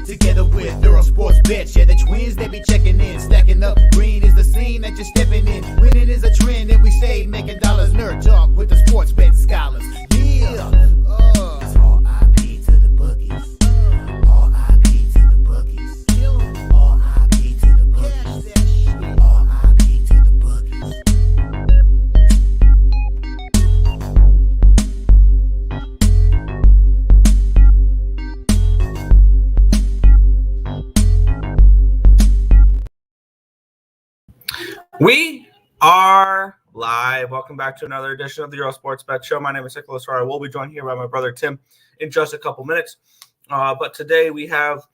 Together with Earle Sports Bets, yeah, the twins, they be checking in, stacking up. Green is the scene that you're stepping in. Winning is a trend, and we stay making dollars. Nerd talk with the sports bet scholars. Yeah, it's R.I.P. to the bookies. R.I.P. to the bookies. R.I.P. to the bookies. R.I.P. to the bookies. We are live. Welcome back to another edition of the Earle Sports Bet Show. My name is Nicholas Rara. We'll be joined here by my brother Tim in just a couple minutes. But today we have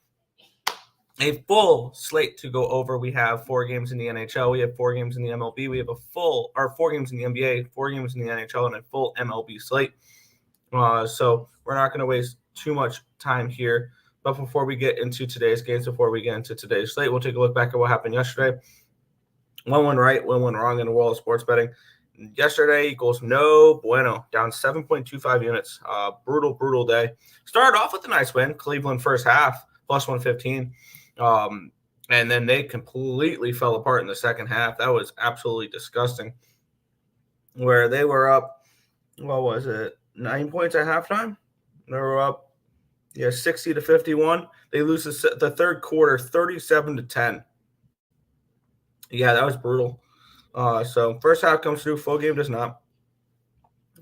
a full slate to go over. We have 4 games in the NHL. We have 4 games in the MLB. We have 4 games in the NBA, 4 games in the NHL, and a full MLB slate. So we're not going to waste too much time here. But before we get into today's games, before we get into today's slate, we'll take a look back at what happened yesterday. One went right, one went wrong in the world of sports betting. Yesterday equals no bueno, down 7.25 units. Brutal day. Started off with a nice win. Cleveland first half, plus 115. And then they completely fell apart in the second half. That was absolutely disgusting. Where they were up, 9 points at halftime? They were up, 60-51. They lose the third quarter, 37-10. Yeah, that was brutal. So first half comes through, full game does not.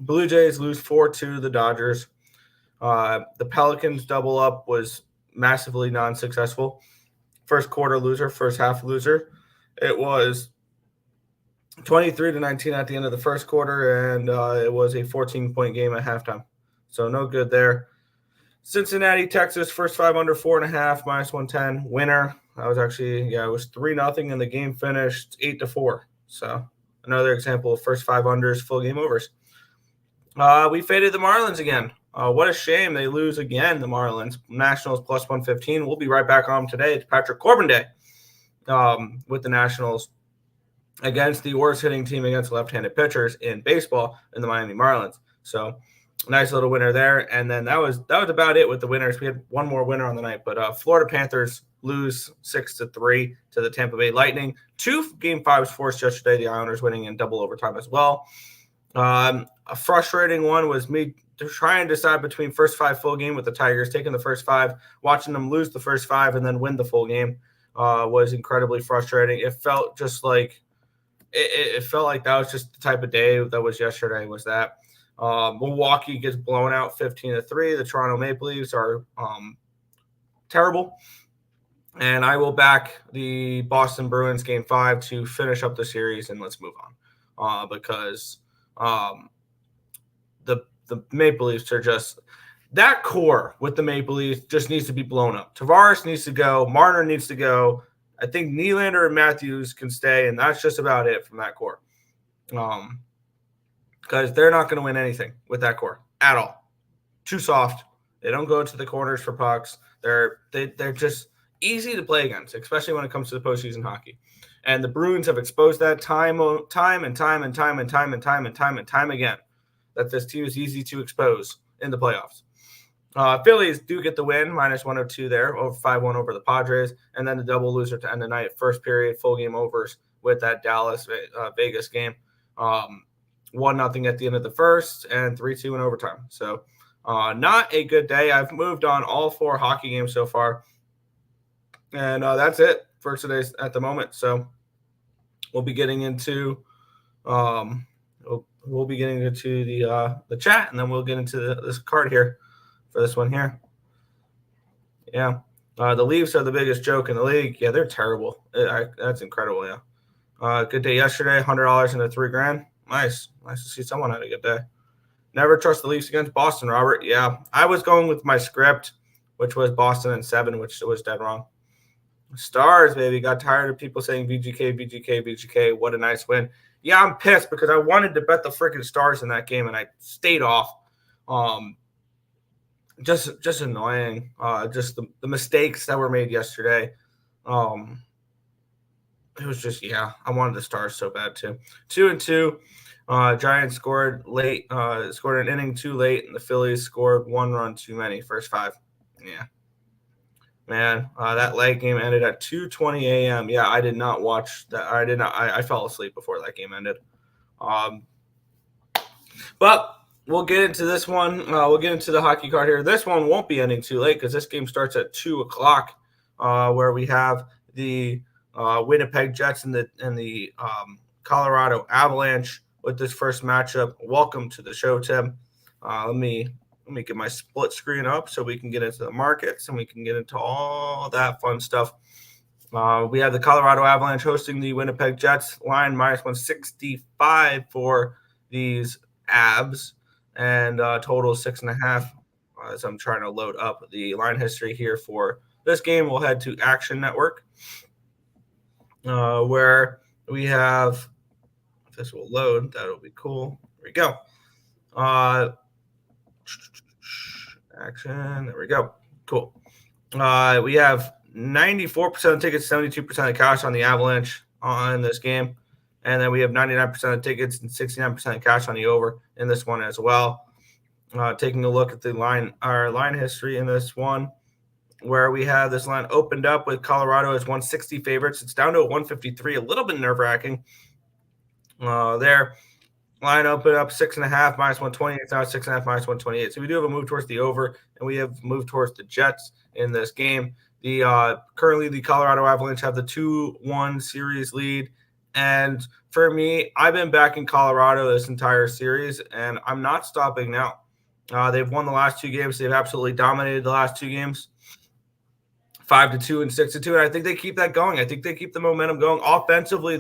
Blue Jays lose 4-2 to the Dodgers. The Pelicans double up was massively non-successful. First quarter loser, first half loser. It was 23-19 at the end of the first quarter, and it was a 14-point game at halftime. So no good there. Cincinnati, Texas, first 5 under 4.5, minus 110, winner. That was actually, it was 3-0, and the game finished 8-4. So another example of first 5 unders, full game overs. We faded the Marlins again. What a shame they lose again, the Marlins. Nationals plus 115. We'll be right back on today. It's Patrick Corbin Day with the Nationals against the worst hitting team against left-handed pitchers in baseball in the Miami Marlins. So nice little winner there. And then that was about it with the winners. We had one more winner on the night, but Florida Panthers lose 6-3 to the Tampa Bay Lightning. 2 Game 5s forced yesterday. The Islanders winning in double overtime as well. A frustrating one was me trying to decide between first 5 full game with the Tigers, taking the first 5, watching them lose the first 5 and then win the full game was incredibly frustrating. It felt just like it felt like that was just the type of day that was yesterday. Was that Milwaukee gets blown out 15-3. The Toronto Maple Leafs are terrible. And I will back the Boston Bruins Game 5 to finish up the series, and let's move on because the Maple Leafs are just – that core with the Maple Leafs just needs to be blown up. Tavares needs to go. Marner needs to go. I think Nylander and Matthews can stay, and that's just about it from that core. Because they're not going to win anything with that core at all. Too soft. They don't go to the corners for pucks. They're just – easy to play against, especially when it comes to the postseason hockey. And the Bruins have exposed that time again, that this team is easy to expose in the playoffs. Phillies do get the win, minus 102 there, over 5-1 over the Padres, and then the double loser to end the night, first period, full game overs with that Dallas-Vegas game. 1-0 at the end of the first and 3-2 in overtime. So not a good day. I've moved on all 4 hockey games so far. And that's it for today's at the moment. So we'll be getting into the chat, and then we'll get into this card here for this one here. Yeah, the Leafs are the biggest joke in the league. Yeah, they're terrible. That's incredible. Yeah, good day yesterday. $100 into $3,000. Nice to see someone had a good day. Never trust the Leafs against Boston, Robert. Yeah, I was going with my script, which was Boston and 7, which was dead wrong. Stars, baby. Got tired of people saying VGK. What a nice win. Yeah, I'm pissed because I wanted to bet the freaking Stars in that game, and I stayed off. Just annoying. Just the mistakes that were made yesterday. It was just, I wanted the Stars so bad too. 2-2. Giants scored late, scored an inning too late, and the Phillies scored 1 run too many, first 5. Yeah. Man, that late game ended at 2:20 a.m. Yeah, I did not watch that. I did not. I fell asleep before that game ended. But we'll get into this one. We'll get into the hockey card here. This one won't be ending too late because this game starts at 2:00, where we have the Winnipeg Jets and the Colorado Avalanche with this first matchup. Welcome to the show, Tim. Let me get my split screen up so we can get into the markets and we can get into all that fun stuff. We have the Colorado Avalanche hosting the Winnipeg Jets. Line -165 for these Abs, and total 6.5. As I'm trying to load up the line history here for this game, we'll head to Action Network, where we have. If this will load, that'll be cool. There we go. Action. There we go. Cool. We have 94% of tickets, 72% of cash on the Avalanche on this game. And then we have 99% of tickets and 69% of cash on the over in this one as well. Taking a look at the our line history in this one, where we have this line opened up with Colorado as 160 favorites. It's down to a 153, a little bit nerve-wracking. There. Line open up 6.5 -128. It's now 6.5 -128. So we do have a move towards the over, and we have moved towards the Jets in this game. Currently the Colorado Avalanche have the 2-1 series lead, and for me, I've been backing Colorado this entire series, and I'm not stopping now. They've won the last 2 games. They've absolutely dominated the last 2 games, 5-2 and 6-2, and I think they keep that going. I think they keep the momentum going offensively.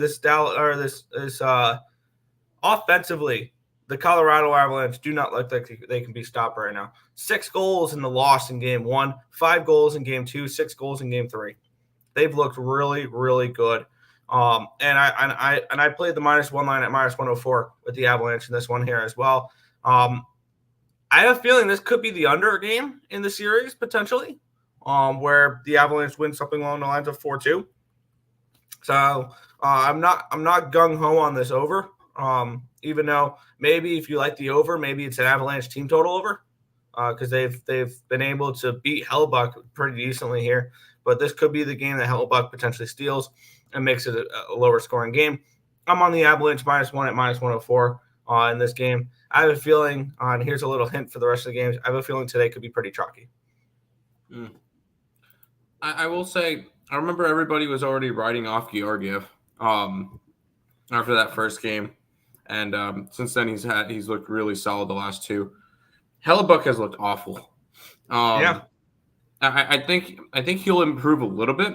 Offensively, the Colorado Avalanche do not look like they can be stopped right now. 6 goals in the loss in game 1, 5 goals in game 2, 6 goals in game 3. They've looked really, really good. And I played the -1 line at -104 with the Avalanche in this one here as well. I have a feeling this could be the under game in the series potentially, where the Avalanche win something along the lines of 4-2. So I'm not gung ho on this over. Even though maybe if you like the over, maybe it's an Avalanche team total over, because they've been able to beat Hellbuck pretty decently here. But this could be the game that Hellbuck potentially steals and makes it a lower scoring game. I'm on the Avalanche -1 at -104 in this game. I have a feeling, and here's a little hint for the rest of the games, I have a feeling today could be pretty chalky. I will say, I remember everybody was already riding off Georgiev after that first game. And since then, he's looked really solid the last 2. Hellbuck has looked awful. Yeah, I think he'll improve a little bit,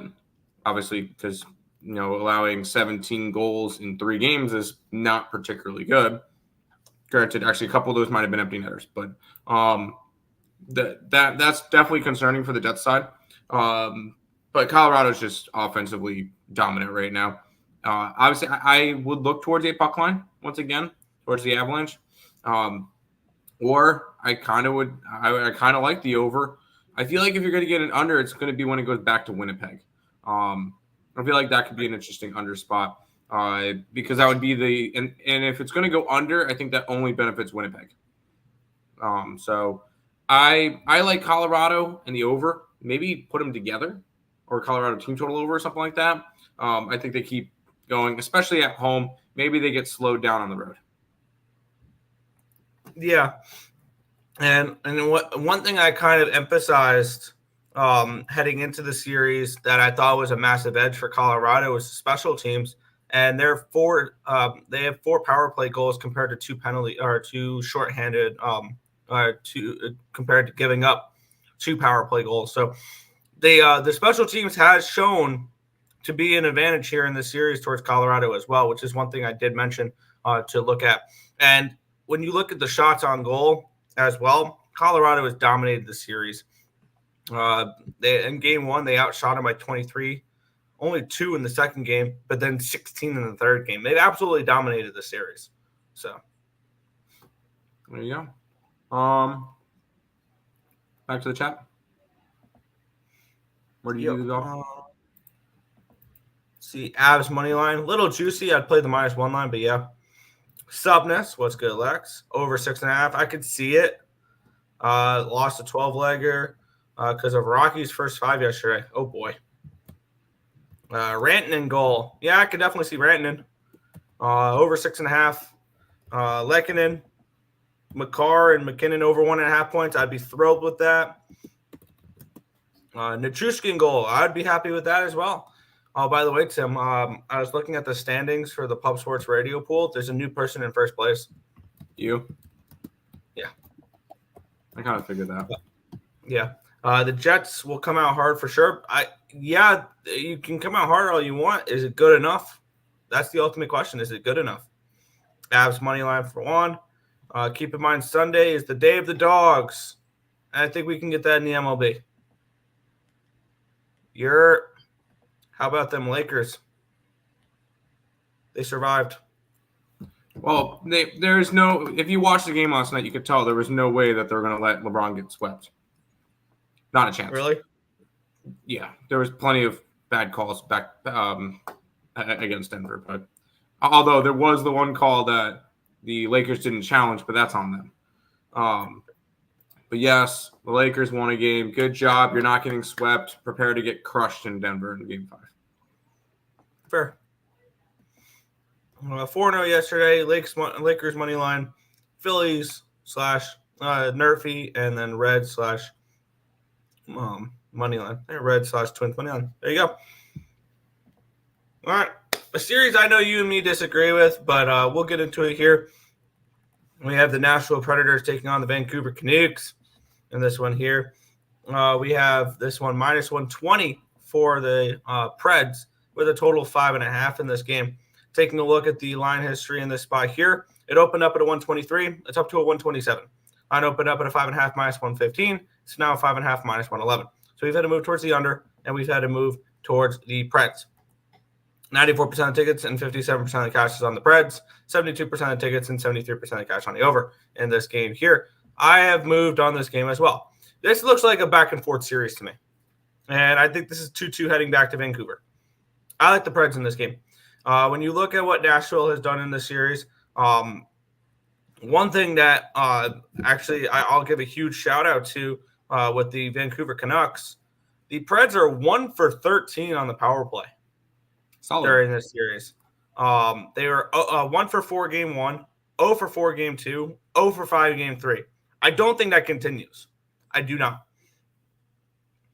obviously, because allowing 17 goals in 3 games is not particularly good. Granted, actually, a couple of those might have been empty netters, but that's definitely concerning for the Jets side. But Colorado's just offensively dominant right now. Obviously, I would look towards a puck line once again, towards the Avalanche. Or I kind of like the over. I feel like if you're going to get an under, it's going to be when it goes back to Winnipeg. I feel like that could be an interesting under spot because that would be and if it's going to go under, I think that only benefits Winnipeg. So I like Colorado and the over. Maybe put them together or Colorado team total over or something like that. I think they keep going, especially at home. Maybe they get slowed down on the road. Yeah. And one thing I kind of emphasized heading into the series that I thought was a massive edge for Colorado was the special teams, and they have 4 power play goals compared to 2 penalty or 2 shorthanded compared to giving up 2 power play goals. So the special teams has shown to be an advantage here in this series towards Colorado as well, which is one thing I did mention to look at. And when you look at the shots on goal as well, Colorado has dominated the series. In game 1, they outshot them by 23, only 2 in the second game, but then 16 in the third game. They've absolutely dominated the series. So there you go. Back to the chat. Where do you go? See, Avs money line, a little juicy. I'd play the -1 line, but yeah. Subness, what's good, Lex? Over 6.5. I could see it. Lost a 12-legger. because of Rockies' first 5 yesterday. Oh, boy. Rantanen goal. Yeah, I could definitely see Rantanen. Over 6.5. Lehkonen, McCarr, and McKinnon over 1.5 points. I'd be thrilled with that. Nichushkin goal. I'd be happy with that as well. Oh, by the way, Tim, I was looking at the standings for the Pub Sports Radio pool. There's a new person in first place. You? Yeah. I kind of figured that. Yeah. The Jets will come out hard for sure. Yeah, you can come out hard all you want. Is it good enough? That's the ultimate question. Is it good enough? Avs money line for 1. Keep in mind, Sunday is the day of the dogs. And I think we can get that in the MLB. How about them Lakers? They survived. Well, if you watched the game last night, you could tell there was no way that they were going to let LeBron get swept. Not a chance. Really? Yeah, there was plenty of bad calls back against Denver. But although there was the one call that the Lakers didn't challenge, but that's on them. But yes, the Lakers won a game. Good job. You're not getting swept. Prepare to get crushed in Denver in Game 5. Fair. 4-0 yesterday. Lakers money line. Phillies / Nerfy, and then Red / money line. Red / Twins money line. There you go. All right. A series I know you and me disagree with, but we'll get into it here. We have the Nashville Predators taking on the Vancouver Canucks in this one here. We have this one -120 for the Preds with a total of 5.5 in this game. Taking a look at the line history in this spot here, it opened up at a 123. It's up to a 127. Line opened up at a 5.5 -115. It's now a 5.5 -111. So we've had to move towards the under, and we've had to move towards the Preds. 94% of tickets and 57% of the cash is on the Preds. 72% of tickets and 73% of cash on the over in this game here. I have moved on this game as well. This looks like a back-and-forth series to me. And I think this is 2-2 heading back to Vancouver. I like the Preds in this game. When you look at what Nashville has done in this series, one thing that actually I'll give a huge shout-out to with the Vancouver Canucks, the Preds are 1 for 13 on the power play. Solid. During this series. They were 1 for 4 Game 1, 0 for 4 Game 2, 0 for 5 Game 3. I don't think that continues. I do not.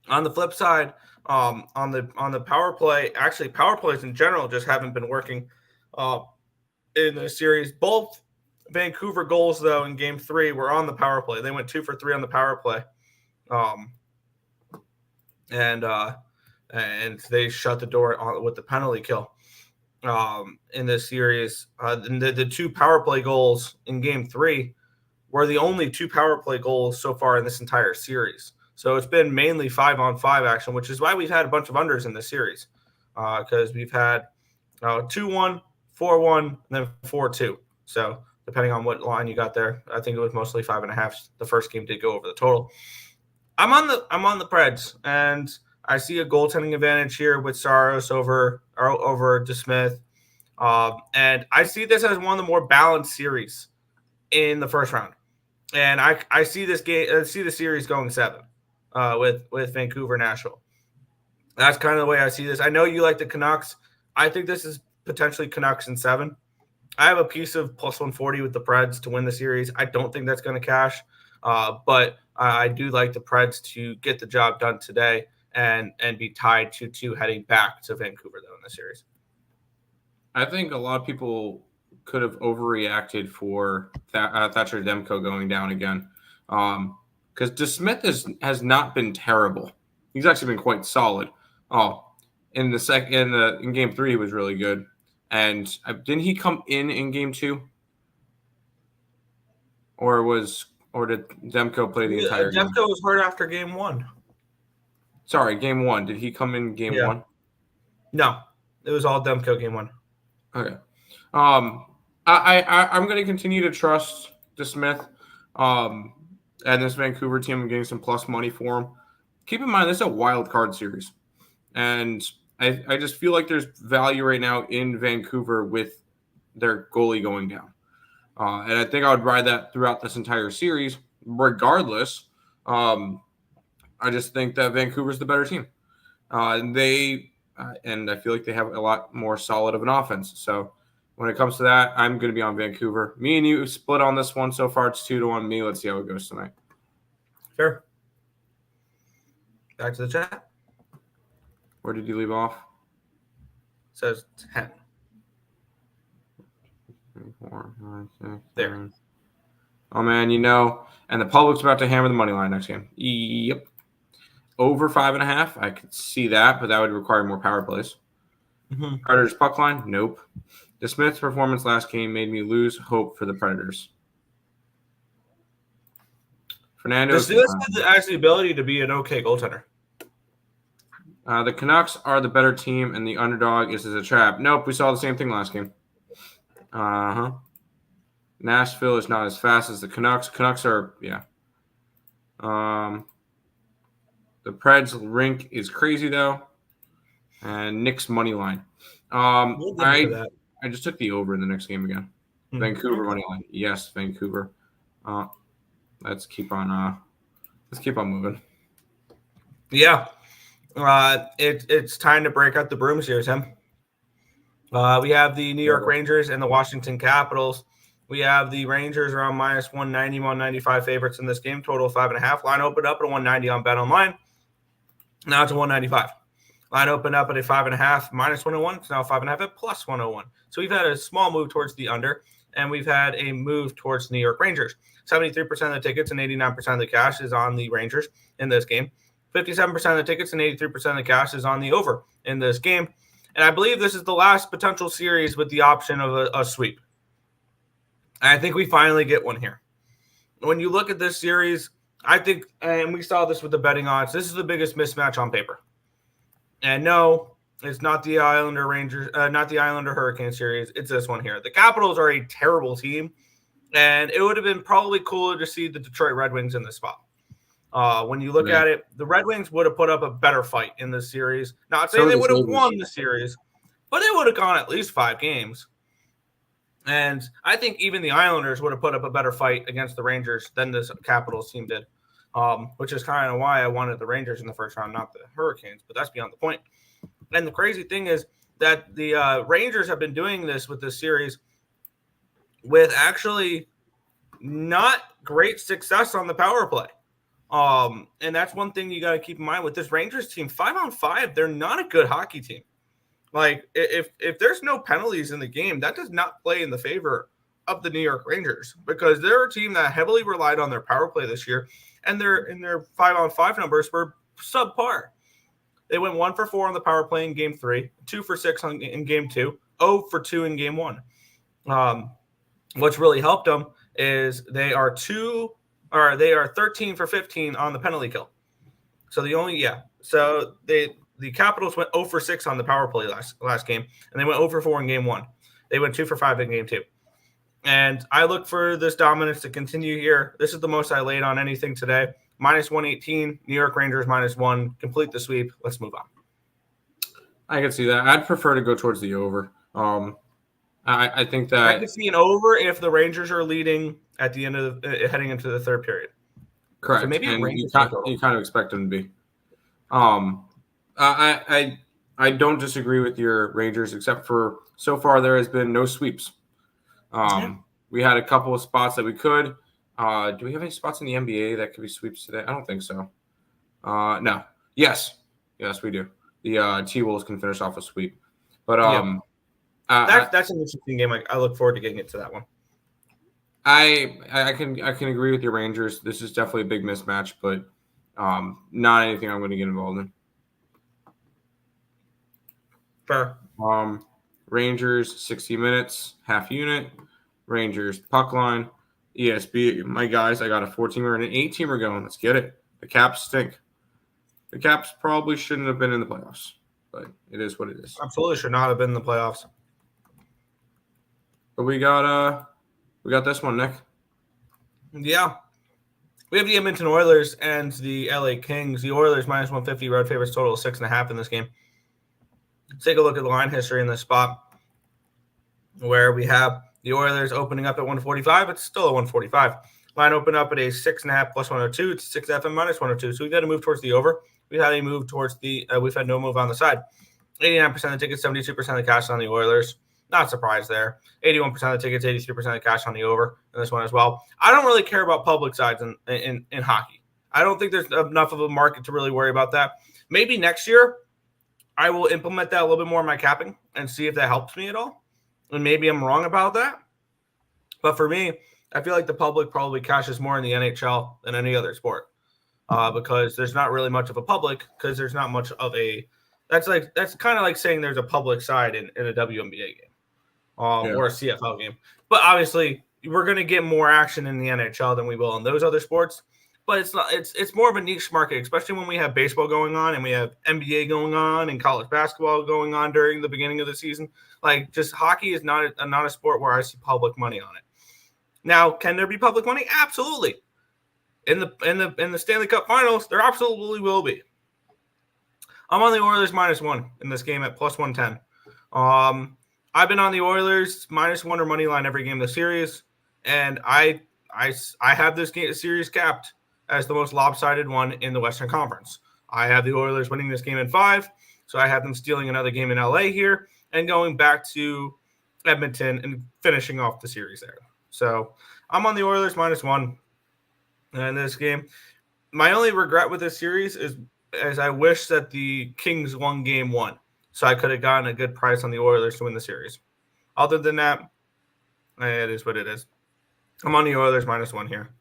On the flip side, on the power play, actually power plays in general just haven't been working in the series. Both Vancouver goals, though, in Game 3 were on the power play. They went 2 for 3 on the power play. And they shut the door with the penalty kill in this series. The 2 power play goals in Game 3 were the only 2 power play goals so far in this entire series. So it's been mainly 5-on-5 action, which is why we've had a bunch of unders in this series because we've had 2-1, 4-1, and then 4-2. So depending on what line you got there, I think it was mostly 5.5. The first game did go over the total. I'm on the Preds, and I see a goaltending advantage here with Saros over DeSmith. And I see this as one of the more balanced series in the first round. And I see this game. I see the series going 7 with Vancouver Nashville. That's kind of the way I see this. I know you like the Canucks. I think this is potentially Canucks in 7. I have a piece of +140 with the Preds to win the series. I don't think that's going to cash, but I do like the Preds to get the job done today and be tied 2-2 heading back to Vancouver though in the series. I think a lot of people could have overreacted for Thatcher Demko going down again. Because DeSmith has not been terrible. He's actually been quite solid. In Game 3 he was really good. And didn't he come in Game 2? Or did Demko play the entire game? Demko was hurt after Game 1. Sorry, Game 1. Did he come in Game 1? No, it was all Demko Game 1. Okay. I'm going to continue to trust DeSmith and this Vancouver team. I'm getting some plus money for him. Keep in mind, this is a wild card series. And I just feel like there's value right now in Vancouver with their goalie going down. And I think I would ride that throughout this entire series, regardless. I just think that Vancouver's the better team. And I feel like they have a lot more solid of an offense. So when it comes to that, I'm going to be on Vancouver. Me and you split on this one. So far, it's 2-1 me. Let's see how it goes tonight. Fair. Back to the chat. Where did you leave off? Says 10. 3, 4, 5, 6, There. 7. Oh, man, and the public's about to hammer the money line next game. Yep. Over 5.5. I could see that, but that would require more power plays. Mm-hmm. Predators puck line? Nope. The Smith's performance last game made me lose hope for the Predators. Fernando. The Smith has the ability to be an okay goaltender. The Canucks are the better team, and the underdog is a trap. Nope, we saw the same thing last game. Nashville is not as fast as the Canucks. Canucks are, yeah. The Preds rink is crazy, though. And Knicks money line. I just took the over in the next game again. Mm-hmm. Vancouver money line. Yes, Vancouver. Let's keep on moving. Yeah. It's time to break out the brooms here, Tim. We have the New York Rangers and the Washington Capitals. We have the Rangers around minus 190, 195 favorites in this game. Total 5.5. Line opened up at 190 on Bet Online. Now it's a 195. Line opened up at a 5.5, minus 101. It's now 5.5 at plus 101. So we've had a small move towards the under, and we've had a move towards New York Rangers. 73% of the tickets and 89% of the cash is on the Rangers in this game. 57% of the tickets and 83% of the cash is on the over in this game. And I believe this is the last potential series with the option of a sweep. And I think we finally get one here. When you look at this series, I think, and we saw this with the betting odds, this is the biggest mismatch on paper. And no, it's not the Islander Hurricane series. It's this one here. The Capitals are a terrible team, and it would have been probably cooler to see the Detroit Red Wings in this spot. When you look at it, the Red Wings would have put up a better fight in this series. Not saying they would have won the series, but they would have gone at least 5 games. And I think even the Islanders would have put up a better fight against the Rangers than this Capitals team did, which is kind of why I wanted the Rangers in the first round, not the Hurricanes. But that's beyond the point. And the crazy thing is that the Rangers have been doing this with this series with actually not great success on the power play. And that's one thing you got to keep in mind with this Rangers team. 5-on-5, they're not a good hockey team. Like, if there's no penalties in the game, that does not play in the favor of the New York Rangers, because they're a team that heavily relied on their power play this year, and their 5-on-5 numbers were subpar. They went 1 for 4 on the power play in Game 3, 2 for 6 in Game 2, 0 for 2 in Game 1. What's really helped them is they are 13 for 15 on the penalty kill. So the Capitals went 0 for 6 on the power play last game, and they went 0 for 4 in Game 1. They went 2 for 5 in Game 2. And I look for this dominance to continue here. This is the most I laid on anything today. Minus 118, New York Rangers minus 1. Complete the sweep. Let's move on. I can see that. I'd prefer to go towards the over. I think that I could see an over if the Rangers are leading at the end of heading into the third period. Correct. So maybe you kind of expect them to be. I don't disagree with your Rangers, except for so far there has been no sweeps. We had a couple of spots that we could. Do we have any spots in the NBA that could be sweeps today? I don't think so. No. Yes, we do. The T-Wolves can finish off a sweep. But that's an interesting game. I look forward to getting into that one. I can agree with your Rangers. This is definitely a big mismatch, but not anything I'm going to get involved in. Fair. Rangers 60 minutes, half unit. Rangers puck line. ESB, my guys, I got a 14-er and an 8-teamer going. Let's get it. The Caps stink. The Caps probably shouldn't have been in the playoffs, but it is what it is. Absolutely should not have been in the playoffs. But we got this one, Nick. Yeah. We have the Edmonton Oilers and the LA Kings. The Oilers minus 150, road favorites, total of 6.5 in this game. Let's take a look at the line history in this spot where we have the Oilers opening up at 145. It's still a 145. Line opened up at a 6.5 plus 102. It's 6.5 and minus 102. So we've got to move towards the over. We've had a move towards the we've had no move on the side. 89% of the tickets, 72% of the cash on the Oilers. Not surprised there. 81% of the tickets, 83% of the cash on the over in this one as well. I don't really care about public sides in hockey. I don't think there's enough of a market to really worry about that. Maybe next year I will implement that a little bit more in my capping and see if that helps me at all. And maybe I'm wrong about that. But for me, I feel like the public probably cashes more in the NHL than any other sport because there's not really much of a public because there's not much of a – that's kind of like saying there's a public side in a WNBA game or a CFL game. But obviously, we're going to get more action in the NHL than we will in those other sports. But it's not. It's more of a niche market, especially when we have baseball going on and we have NBA going on and college basketball going on during the beginning of the season. Like, just hockey is not a sport where I see public money on it. Now, can there be public money? Absolutely. In the Stanley Cup Finals, there absolutely will be. I'm on the Oilers -1 in this game at plus 110. I've been on the Oilers -1 or money line every game of the series, and I have this series capped as the most lopsided one in the Western Conference. I have the Oilers winning this game in 5, so I have them stealing another game in LA here and going back to Edmonton and finishing off the series there. So I'm on the Oilers -1 in this game. My only regret with this series is I wish that the Kings won game 1, so I could have gotten a good price on the Oilers to win the series. Other than that, it is what it is. I'm on the Oilers -1 here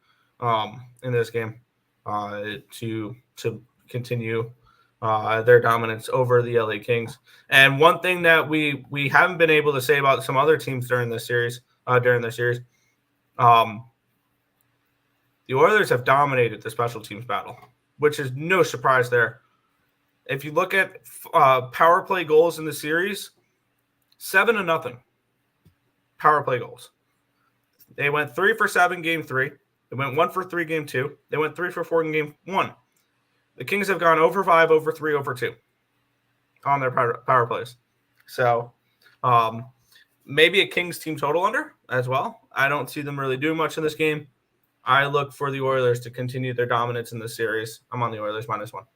in this game to continue their dominance over the LA Kings. And one thing that we haven't been able to say about some other teams during this series, the Oilers have dominated the special teams battle, which is no surprise there. If you look at power play goals in the series, 7-0 power play goals. They went 3 for 7 game 3. They went 1 for 3 game 2. They went 3 for 4 in game 1. The Kings have gone over 5, over 3, over 2 on their power plays. So maybe a Kings team total under as well. I don't see them really doing much in this game. I look for the Oilers to continue their dominance in this series. I'm on the Oilers -1.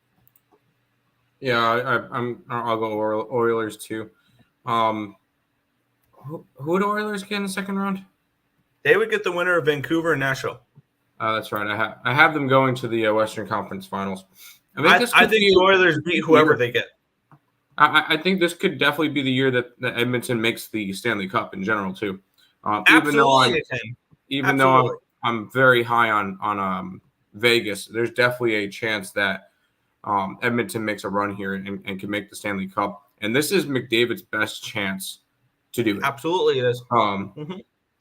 Yeah, I'll go Oilers too. Who would Oilers get in the second round? They would get the winner of Vancouver and Nashville. That's right. I have them going to the Western Conference Finals. I think the Oilers beat whoever they get. I think this could definitely be the year that Edmonton makes the Stanley Cup in general too. Even though I'm very high on Vegas, there's definitely a chance that Edmonton makes a run here and can make the Stanley Cup. And this is McDavid's best chance to do it. Absolutely it is.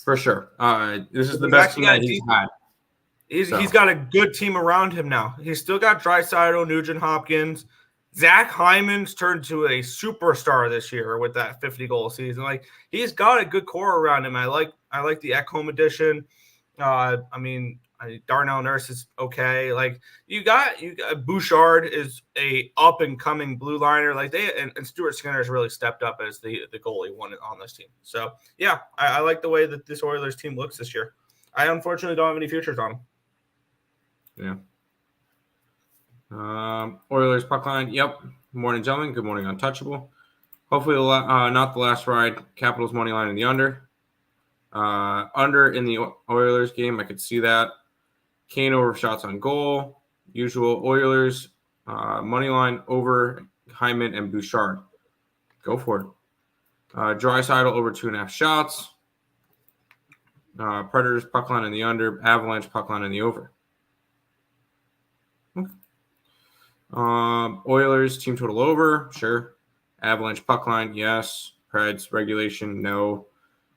For sure. This is the best team that he's had. He's got a good team around him now. He's still got Draisaitl, Nugent Hopkins. Zach Hyman's turned to a superstar this year with that 50-goal season. Like, he's got a good core around him. I like the Ekholm addition. Darnell Nurse is okay. Like, you got Bouchard is a up and coming blue liner. Like, and Stuart Skinner's really stepped up as the goalie one on this team. So yeah, I like the way that this Oilers team looks this year. I unfortunately don't have any futures on them. Yeah. Oilers puck line. Yep. Good morning, gentlemen. Good morning, Untouchable. Hopefully, not the last ride. Capitals money line in the under. Under in the Oilers game, I could see that. Kane over shots on goal. Usual Oilers money line over Hyman and Bouchard. Go for it. Draisaitl over 2.5 shots. Predators puck line in the under. Avalanche puck line in the over. Okay. Oilers team total over. Sure. Avalanche puck line. Yes. Preds regulation. No.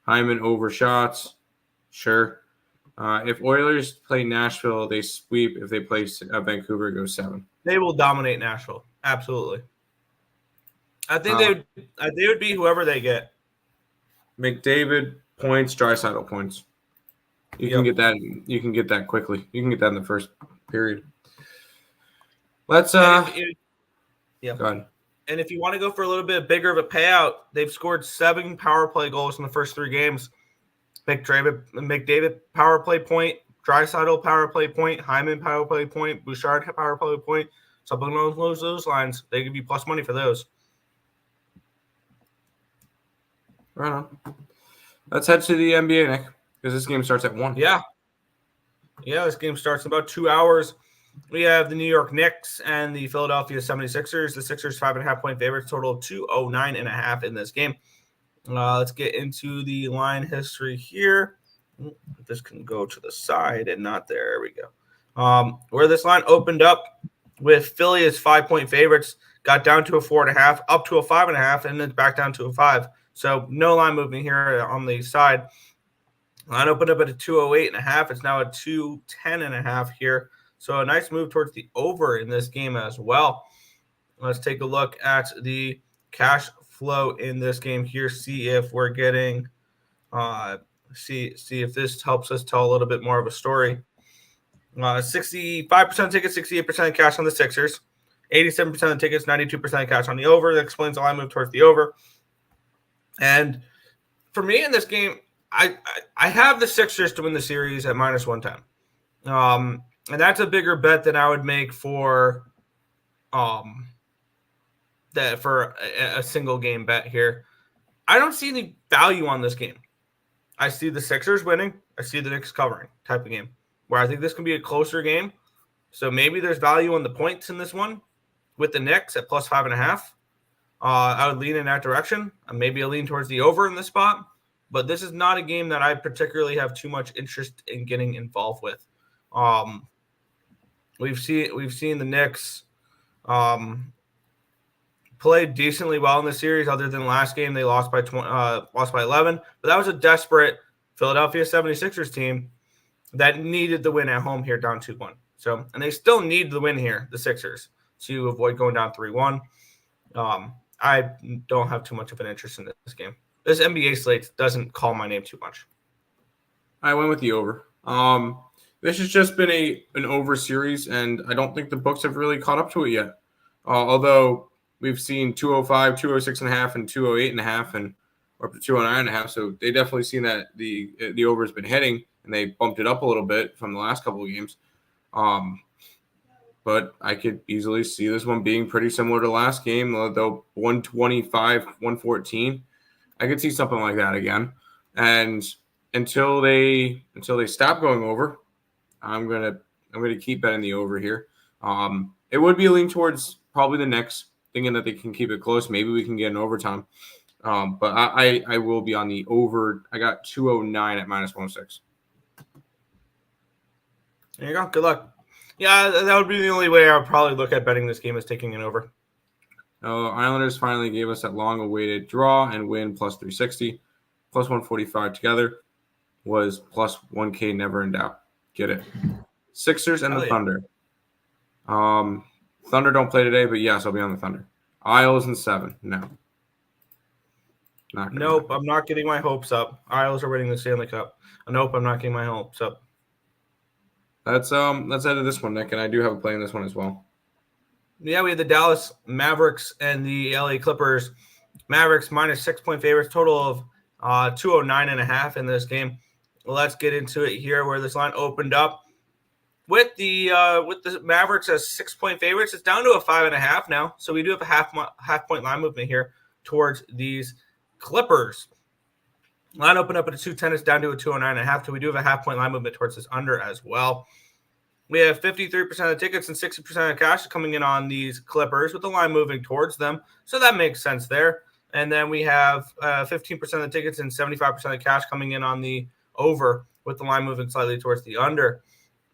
Hyman over shots. Sure. If Oilers play Nashville, they sweep. If they play Vancouver, it goes 7. They will dominate Nashville. Absolutely. I think they would beat whoever they get. McDavid points, Draisaitl points. You can get that. You can get that quickly. You can get that in the first period. Let's Go ahead. And if you want to go for a little bit bigger of a payout, they've scored 7 power play goals in the first 3 games. McDavid power play point Draisaitl power play point, Hyman power play point, Bouchard power play point, something along those lines. They give you plus money for those. Right on. Let's head to the NBA, Nick, because this game starts at 1. Yeah, this game starts in about 2 hours. We have the New York Knicks and the Philadelphia 76ers. The Sixers 5.5-point favorites, total of 209.5 in this game. Let's get into the line history here. This can go to the side and not there. There we go. Where this line opened up with Philly as 5-point favorites, got down to a 4.5, up to a 5.5, and then back down to a 5. So no line movement here on the side. Line opened up at a 208.5. It's now a 210.5 here. So a nice move towards the over in this game as well. Let's take a look at the cash flow in this game here. See if we're getting see if this helps us tell a little bit more of a story. 65% tickets, 68% cash on the Sixers. 87% of tickets, 92% cash on the over. That explains why I moved towards the over. And for me in this game, I have the Sixers to win the series at -110. And that's a bigger bet than I would make for a single game bet here. I don't see any value on this game. I see the Sixers winning. I see the Knicks covering type of game where I think this can be a closer game. So maybe there's value on the points in this one with the Knicks at +5.5. I would lean in that direction. Maybe a lean towards the over in this spot. But this is not a game that I particularly have too much interest in getting involved with. We've seen the Knicks play decently well in the series. Other than last game, they lost by 11. But that was a desperate Philadelphia 76ers team that needed the win at home here, down 2-1. So, and they still need the win here, the Sixers, to avoid going down 3-1. I don't have too much of an interest in this game. This NBA slate doesn't call my name too much. I went with the over. This has just been an over series, and I don't think the books have really caught up to it yet. Although we've seen 205, 206.5, and 208.5, and up to 209.5. So they definitely seen that the over has been hitting, and they bumped it up a little bit from the last couple of games. But I could easily see this one being pretty similar to last game, though 125, 114. I could see something like that again. And until they stop going over, I'm gonna keep betting the over here. It would be a lean towards probably the Knicks, thinking that they can keep it close. Maybe we can get an overtime. But I will be on the over. I got 209 at -106. There you go. Good luck. Yeah, that would be the only way I would probably look at betting this game, is taking it over. Islanders finally gave us that long-awaited draw and win +360, +145 together was +1K, never in doubt. Get it? Sixers and the Thunder. Thunder don't play today, but yes, I'll be on the Thunder. Isles and 7. No. Nope, I'm not getting my hopes up. Isles are winning the Stanley Cup. Nope, I'm not getting my hopes up. Let's head to this one, Nick, and I do have a play in this one as well. Yeah, we have the Dallas Mavericks and the LA Clippers. Mavericks -6-point favorites, total of 209.5 in this game. Let's get into it here, where this line opened up with the Mavericks as 6-point favorites. It's down to a 5.5 now, so we do have a half-point line movement here towards these Clippers. Line opened up at a 210. It's down to a 209.5. So we do have a half-point line movement towards this under as well. We have 53% of tickets and 60% of cash coming in on these Clippers, with the line moving towards them. So that makes sense there. And then we have 15% of the tickets and 75% of cash coming in on the over, with the line moving slightly towards the under.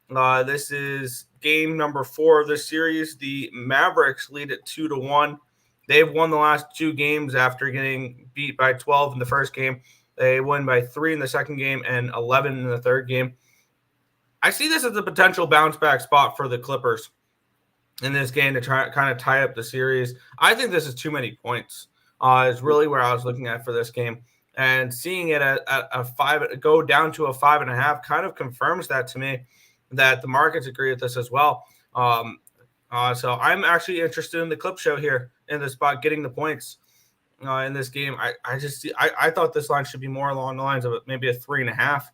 This is game number 4 of this series. The Mavericks lead at 2-1. They've won the last 2 games after getting beat by 12 in the first game. They won by 3 in the second game and 11 in the third game. I see this as a potential bounce-back spot for the Clippers in this game to try kind of tie up the series. I think this is too many points. Is really where I was looking at for this game. And seeing it at a 5, go down to a 5.5 kind of confirms that to me, that the markets agree with this as well. So I'm actually interested in the clip show here in this spot, getting the points in this game. I thought this line should be more along the lines of maybe a 3.5.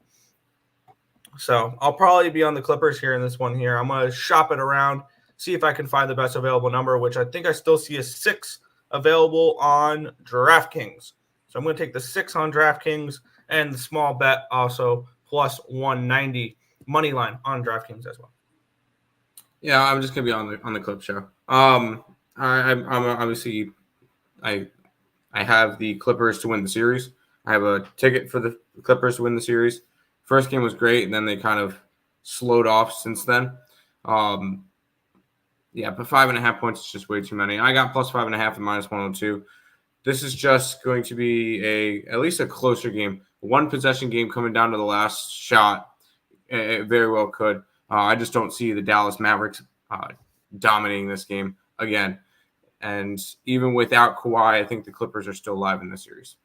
So I'll probably be on the Clippers here in this one here. I'm going to shop it around, see if I can find the best available number, which I think I still see a 6 available on DraftKings. So I'm going to take the 6 on DraftKings and the small bet also plus 190 money line on DraftKings as well. Yeah, I'm just gonna be on the clip show. I'm obviously I have the Clippers to win the series. I have a ticket for the Clippers to win the series. First game was great, and then they kind of slowed off since then. Yeah, but 5.5 points is just way too many. I got plus 5.5 and minus 102. This is just going to be at least a closer game. One possession game coming down to the last shot. It very well could. I just don't see the Dallas Mavericks dominating this game again. And even without Kawhi, I think the Clippers are still alive in this series.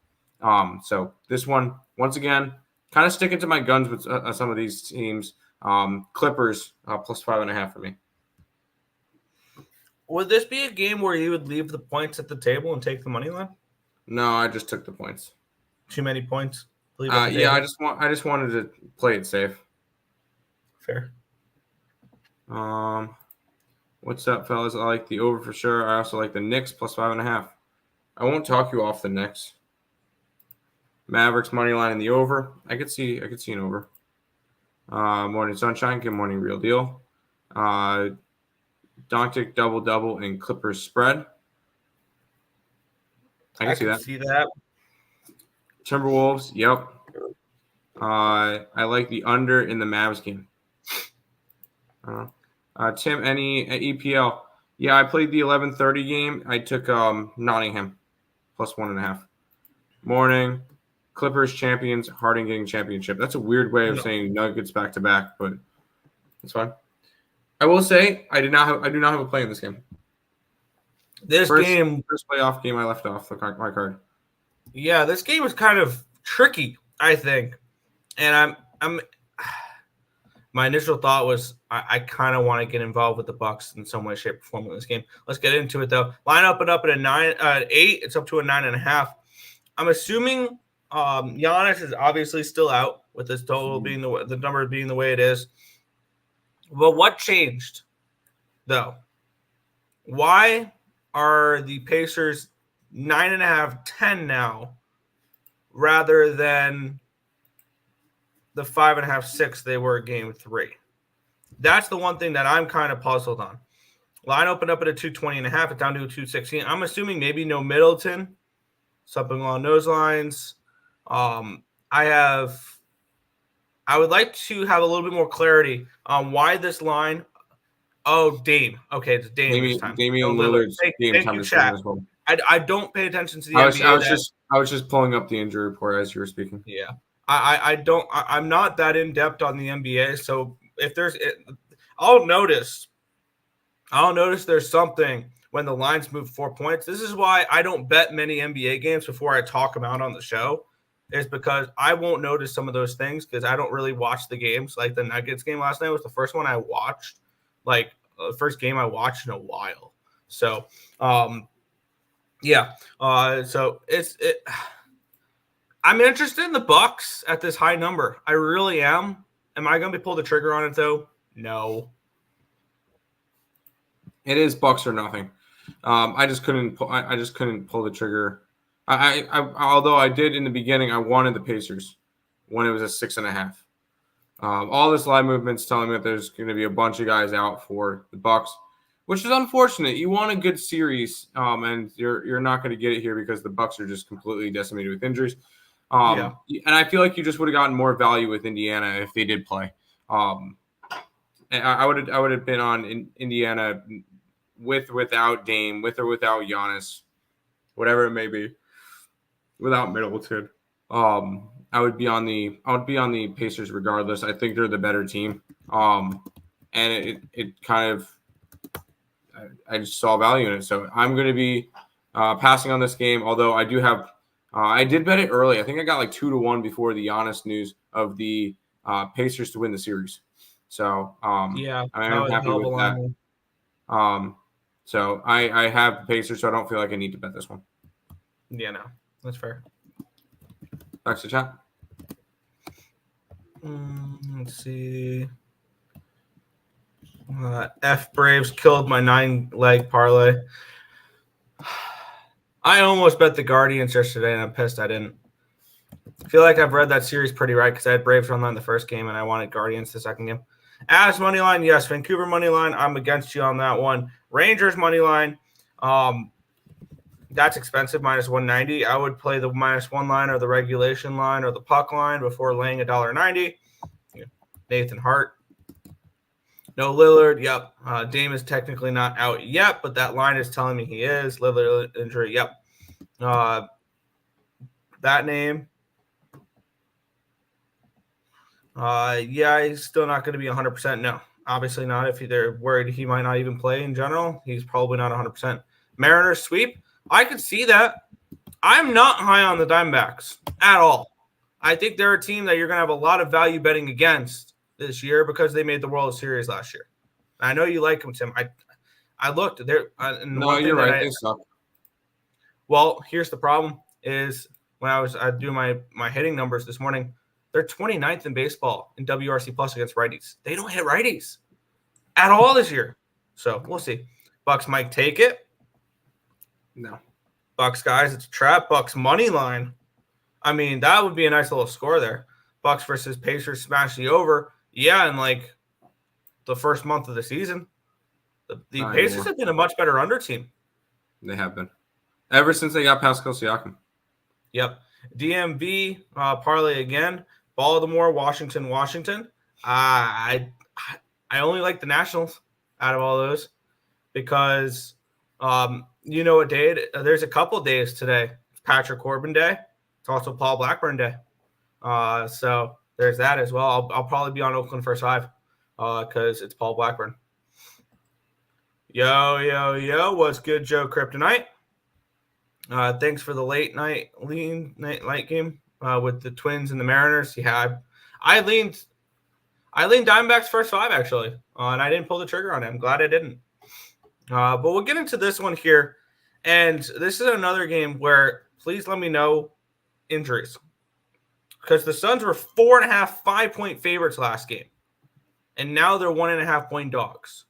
So this one, once again, kind of sticking to my guns with some of these teams. Clippers plus 5.5 for me. Would this be a game where you would leave the points at the table and take the money line? No, I just took the points. Too many points? Yeah, I just wanted to play it safe. Fair. What's up, fellas? I like the over for sure. I also like the Knicks plus 5.5. I won't talk you off the Knicks. Mavericks money line in the over. I could see an over. Morning sunshine. Good morning, real deal. Doncic double and Clippers spread. I can see that. Timberwolves. Yep. I like the under in the Mavs game. Tim, any EPL? Yeah, I played the 11:30 game. I took Nottingham plus 1.5. Morning. Clippers champions. Harden getting championship. That's a weird way of saying Nuggets back to back, but it's fine. I will say I do not have a play in this game. First playoff game I left off my card. Yeah, this game was kind of tricky, I think, and my initial thought was I kind of want to get involved with the Bucks in some way, shape, or form in this game. Let's get into it though. Line up it up at at 8. It's up to a 9.5. I'm assuming Giannis is obviously still out with this total being the number being the way it is. But what changed though? Why are the Pacers 9.5, 10 now, rather than the 5.5, 6 they were game 3? That's the one thing that I'm kind of puzzled on. Line opened up at a 220.5. It's down to a 216. I'm assuming maybe no Middleton, something along those lines. I would like to have a little bit more clarity on why this line. Oh, Dame. Okay, it's Dame this time. Damian Lillard's game time as well. I don't pay attention to the NBA. I was just pulling up the injury report as you were speaking. Yeah. I'm not that in depth on the NBA, so if I'll notice there's something when the lines move 4 points. This is why I don't bet many NBA games before I talk them out on the show, is because I won't notice some of those things because I don't really watch the games. Like the Nuggets game last night was the first one I watched, like the first game I watched in a while. So, yeah. So I'm interested in the Bucks at this high number. I really am. Am I going to pull the trigger on it though? No. It is Bucks or nothing. I just couldn't pull the trigger. I although I did in the beginning, I wanted the Pacers when it was a 6.5. All this live movement's telling me that there's going to be a bunch of guys out for the Bucks, which is unfortunate. You want a good series, and you're not going to get it here because the Bucks are just completely decimated with injuries. And I feel like you just would have gotten more value with Indiana if they did play. I would have been on Indiana without Dame, with or without Giannis, whatever it may be, without Middleton. I would be on the Pacers regardless. I think they're the better team. And it kind of I just saw value in it. So I'm going to be passing on this game. Although I do have I did bet it early. I think I got like 2-1 before the Giannis news of the Pacers to win the series. So I'm happy with that. So I have the Pacers, so I don't feel like I need to bet this one. Yeah, no, that's fair. Back to chat. Let's see. F Braves killed my 9-leg parlay. I almost bet the Guardians yesterday, and I'm pissed I didn't. I feel like I've read that series pretty right because I had Braves run line the first game, and I wanted Guardians the second game. Avs money line, yes. Vancouver money line, I'm against you on that one. Rangers money line, that's expensive, -190. I would play the -1 line or the regulation line or the puck line before laying $1.90. Nathan Hart. No Lillard, yep. Dame is technically not out yet, but that line is telling me he is. Lillard injury, yep. That name. Yeah, he's still not going to be 100%. No, obviously not. If they're worried he might not even play in general, he's probably not 100%. Mariners sweep. I could see that. I'm not high on the Diamondbacks at all. I think they're a team that you're going to have a lot of value betting against this year because they made the World Series last year. I know you like them, Tim. I looked there. No, you're right. They suck. Well, here's the problem: is when I do my hitting numbers this morning, they're 29th in baseball in WRC plus against righties. They don't hit righties at all this year. So we'll see. Bucks might take it. No. Bucks, guys, it's a trap. Bucks money line. I mean, that would be a nice little score there. Bucks versus Pacers smash the over. Yeah, in like the first month of the season. The Pacers have been a much better under team. They have been. Ever since they got Pascal Siakam. Yep. DMV, parlay again. Baltimore, Washington. I only like the Nationals out of all those because you know what day there's a couple days today. It's Patrick Corbin Day. It's also Paul Blackburn Day. So there's that as well. I'll probably be on Oakland first 5 because it's Paul Blackburn. Yo, what's good, Joe Kryptonite? Thanks for the late game with the Twins and the Mariners. Yeah, I leaned Diamondbacks first 5 actually, and I didn't pull the trigger on it. I'm glad I didn't. But we'll get into this one here, and this is another game where please let me know injuries because the Suns were 4.5, 5-point favorites last game, and now they're 1.5-point dogs.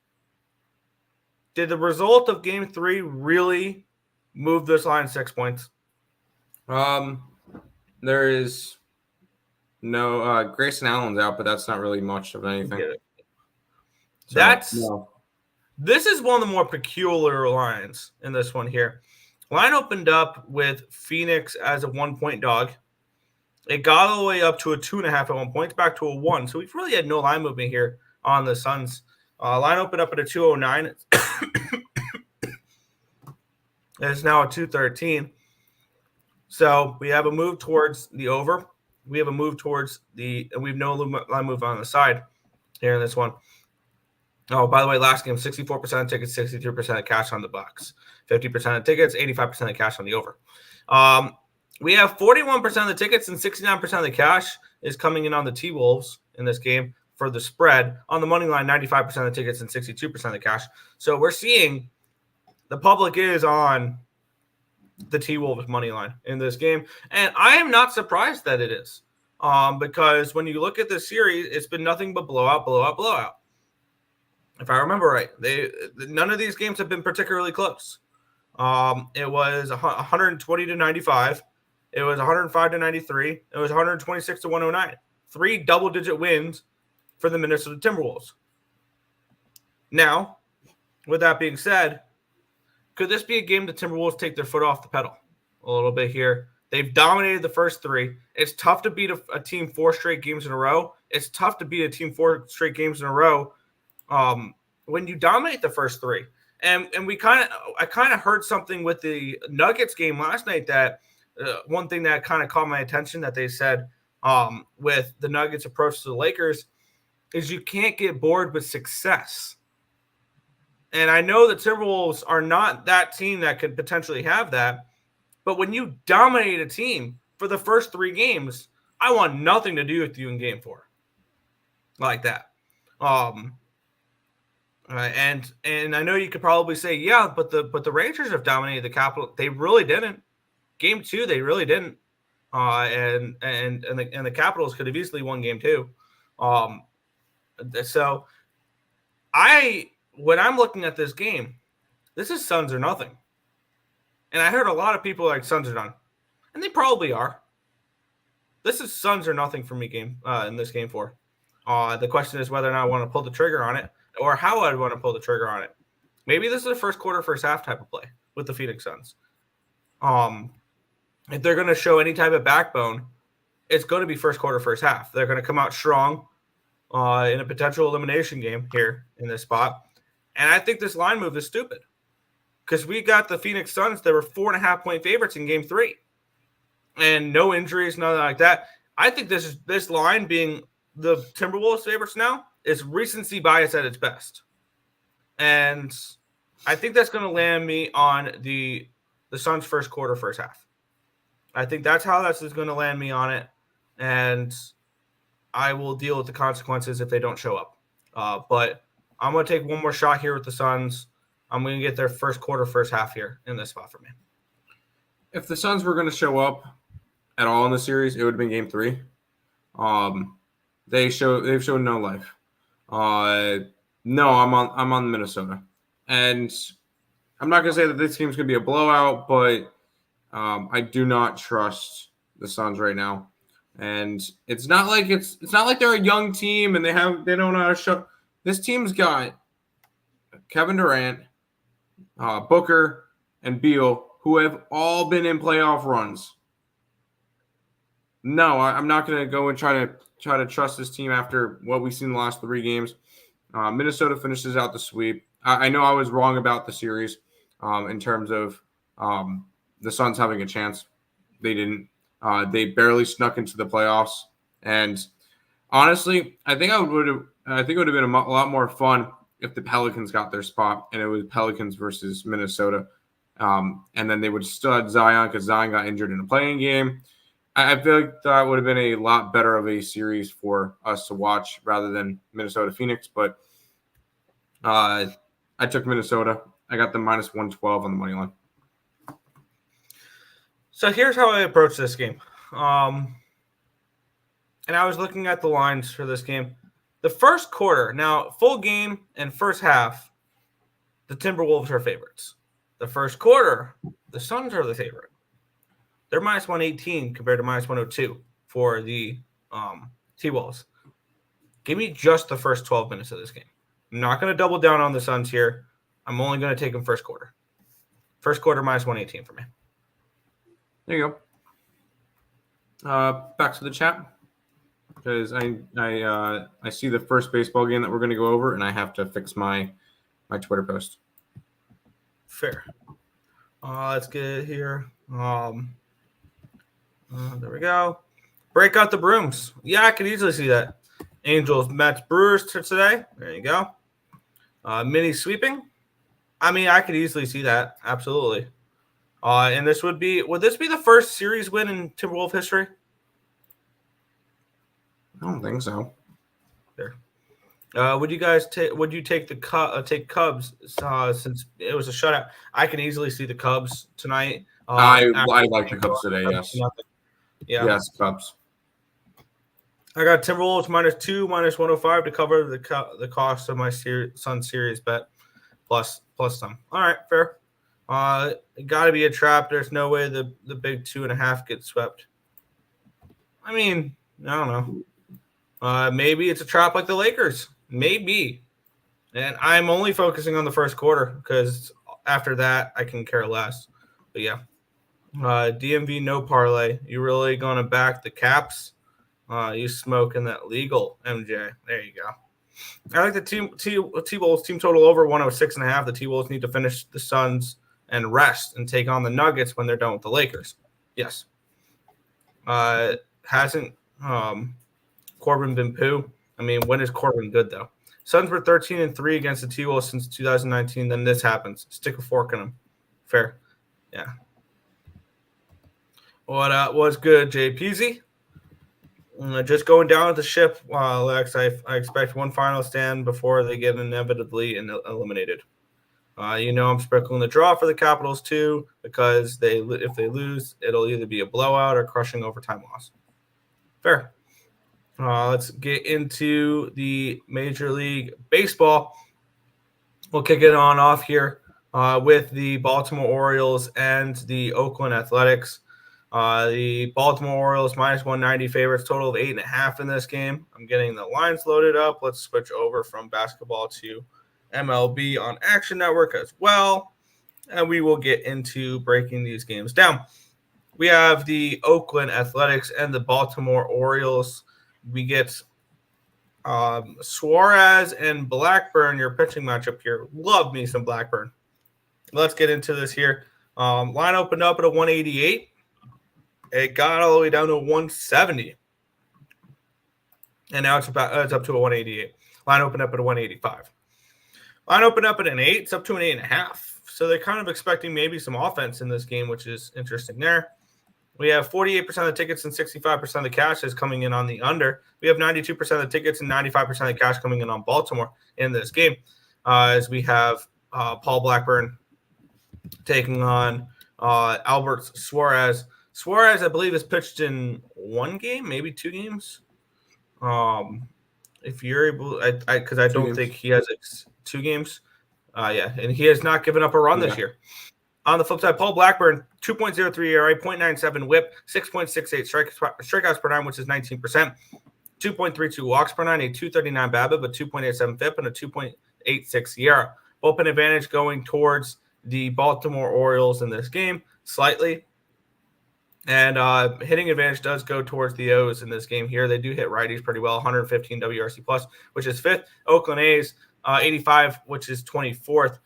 Did the result of Game 3 really move this line 6 points? There is no Grayson Allen's out, but that's not really much of anything. This is one of the more peculiar lines in this one here. Line opened up with Phoenix as a 1-point dog. It got all the way up to a 2.5 at one point, back to a 1. So we've really had no line movement here on the Suns. Line opened up at a 209. It's now a 213. So we have a move towards the over. We have a move towards and we have no line move on the side here in this one. Oh, by the way, last game, 64% of tickets, 63% of cash on the Bucks. 50% of tickets, 85% of cash on the over. We have 41% of the tickets and 69% of the cash is coming in on the T-Wolves in this game for the spread. On the money line, 95% of the tickets and 62% of the cash. So we're seeing the public is on the T-Wolves money line in this game. And I am not surprised that it is because when you look at this series, it's been nothing but blowout. If I remember right, none of these games have been particularly close. It was 120-95. It was 105-93. It was 126-109. 3 double-digit wins for the Minnesota Timberwolves. Now, with that being said, could this be a game the Timberwolves take their foot off the pedal a little bit here? They've dominated the first 3. It's tough to beat a team 4 straight games in a row. It's tough to beat a team 4 straight games in a row when you dominate the first 3. And I kind of heard something with the Nuggets game last night that one thing that kind of caught my attention that they said with the Nuggets approach to the Lakers is you can't get bored with success. And I know the Timberwolves are not that team that could potentially have that. But when you dominate a team for the first 3 games, I want nothing to do with you in game 4 like that. And I know you could probably say, yeah, but the Rangers have dominated the Capitals. They really didn't. Game 2, they really didn't. And the Capitals could have easily won game 2. So when I'm looking at this game, this is Suns or nothing. And I heard a lot of people like Suns are done. And they probably are. This is Suns or nothing for me in this game 4. The question is whether or not I want to pull the trigger on it or how I'd want to pull the trigger on it. Maybe this is a first quarter, first half type of play with the Phoenix Suns. If they're going to show any type of backbone, it's going to be first quarter, first half. They're going to come out strong in a potential elimination game here in this spot. And I think this line move is stupid because we got the Phoenix Suns. They were 4.5-point favorites in game 3 and no injuries, nothing like that. I think this line being the Timberwolves favorites now is recency bias at its best. And I think that's going to land me on the Suns first quarter, first half. I think that's how this is going to land me on it. And I will deal with the consequences if they don't show up. But I'm going to take one more shot here with the Suns. I'm going to get their first quarter, first half here in this spot for me. If the Suns were going to show up at all in the series, it would have been game 3. They've shown no life. No, I'm on Minnesota. And I'm not going to say that this game's going to be a blowout, but I do not trust the Suns right now. And it's not like they're a young team and they don't know how to show. This team's got Kevin Durant, Booker, and Beal, who have all been in playoff runs. No, I'm not going to go and try to trust this team after what we've seen in the last 3 games. Minnesota finishes out the sweep. I know I was wrong about the series in terms of the Suns having a chance. They didn't. They barely snuck into the playoffs. And honestly, I think it would have been a lot more fun if the Pelicans got their spot and it was Pelicans versus Minnesota. And then they would stud Zion because Zion got injured in a playing game. I feel like that would have been a lot better of a series for us to watch rather than Minnesota-Phoenix. But I took Minnesota. I got the minus 112 on the money line. So here's how I approach this game. And I was looking at the lines for this game. The first quarter, now full game and first half, the Timberwolves are favorites. The first quarter, the Suns are the favorite. They're minus 118 compared to minus 102 for the T-Wolves. Give me just the first 12 minutes of this game. I'm not going to double down on the Suns here. I'm only going to take them first quarter. First quarter minus 118 for me. There you go. Back to the chat because I see the first baseball game that we're going to go over, and I have to fix my Twitter post. Fair. Let's get it here. There we go. Break out the brooms. Yeah, I could easily see that. Angels, Mets, Brewers today. There you go. Mini sweeping. I mean, I could easily see that. Absolutely. And this would this be the first series win in Timberwolves history? I don't think so. There. Would you guys take the Cubs since it was a shutout? I can easily see the Cubs tonight. I like the Cubs today. Yes. Yeah. Yes, Cubs. I got Timberwolves -2, minus 105 to cover the cost of my Sun series bet plus some. All right, fair. It got to be a trap. There's no way the big 2.5 gets swept. I mean, I don't know. Maybe it's a trap like the Lakers. Maybe. And I'm only focusing on the first quarter because after that I can care less. But yeah. DMV no parlay. You really gonna back the Caps? You smoking that legal, MJ. There you go. I like the T-Wolves team total over 106.5. The T-Wolves need to finish the Suns and rest and take on the Nuggets when they're done with the Lakers. Yes. Hasn't Corbin been poo? I mean, when is Corbin good though? Suns were 13-3 against the T-Wolves since 2019. Then this happens. Stick a fork in them. Fair. Yeah. What was good, Jay Peasy? Just going down with the ship, Lex. I expect one final stand before they get inevitably eliminated. I'm sprinkling the draw for the Capitals too because if they lose, it'll either be a blowout or crushing overtime loss. Fair. Let's get into the Major League Baseball. We'll kick it on off here with the Baltimore Orioles and the Oakland Athletics. The Baltimore Orioles minus 190 favorites, total of 8.5 in this game. I'm getting the lines loaded up. Let's switch over from basketball to MLB on Action Network as well. And we will get into breaking these games down. We have the Oakland Athletics and the Baltimore Orioles. We get Suarez and Blackburn, your pitching matchup here. Love me some Blackburn. Let's get into this here. Line opened up at a 188. It got all the way down to 170. And now it's up to a 188. Line opened up at a 185. Line opened up at an 8. It's up to an 8.5. So they're kind of expecting maybe some offense in this game, which is interesting there. We have 48% of the tickets and 65% of the cash is coming in on the under. We have 92% of the tickets and 95% of the cash coming in on Baltimore in this game, as we have Paul Blackburn taking on Albert Suarez. Suarez, I believe, has pitched in one game, maybe two games. If you're able, because I don't think he has 2 games. Yeah, and he has not given up a run this year. On the flip side, Paul Blackburn, 2.03 ERA, 0.97 WHIP, 6.68 strikeouts per 9, which is 19%, 2.32 walks per 9, a 2.39 BABIP, a 2.87 FIP, and a 2.86 ERA. Open advantage going towards the Baltimore Orioles in this game slightly. And hitting advantage does go towards the O's in this game here. They do hit righties pretty well, 115 WRC plus, which is 5th. Oakland A's, 85, which is 24th.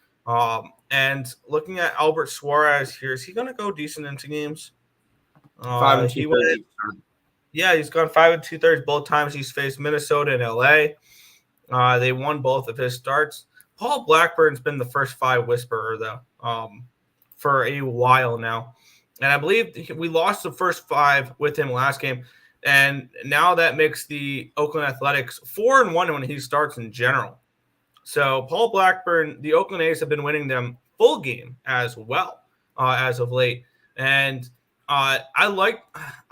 And looking at Albert Suarez here, is he going to go decent into games? 5 2/3. Yeah, he's gone 5 2/3 both times he's faced Minnesota and LA. They won both of his starts. Paul Blackburn's been the first 5 whisperer, though, for a while now. And I believe we lost the first 5 with him last game. And now that makes the Oakland Athletics 4-1 when he starts in general. So Paul Blackburn, the Oakland A's have been winning them full game as well as of late. And I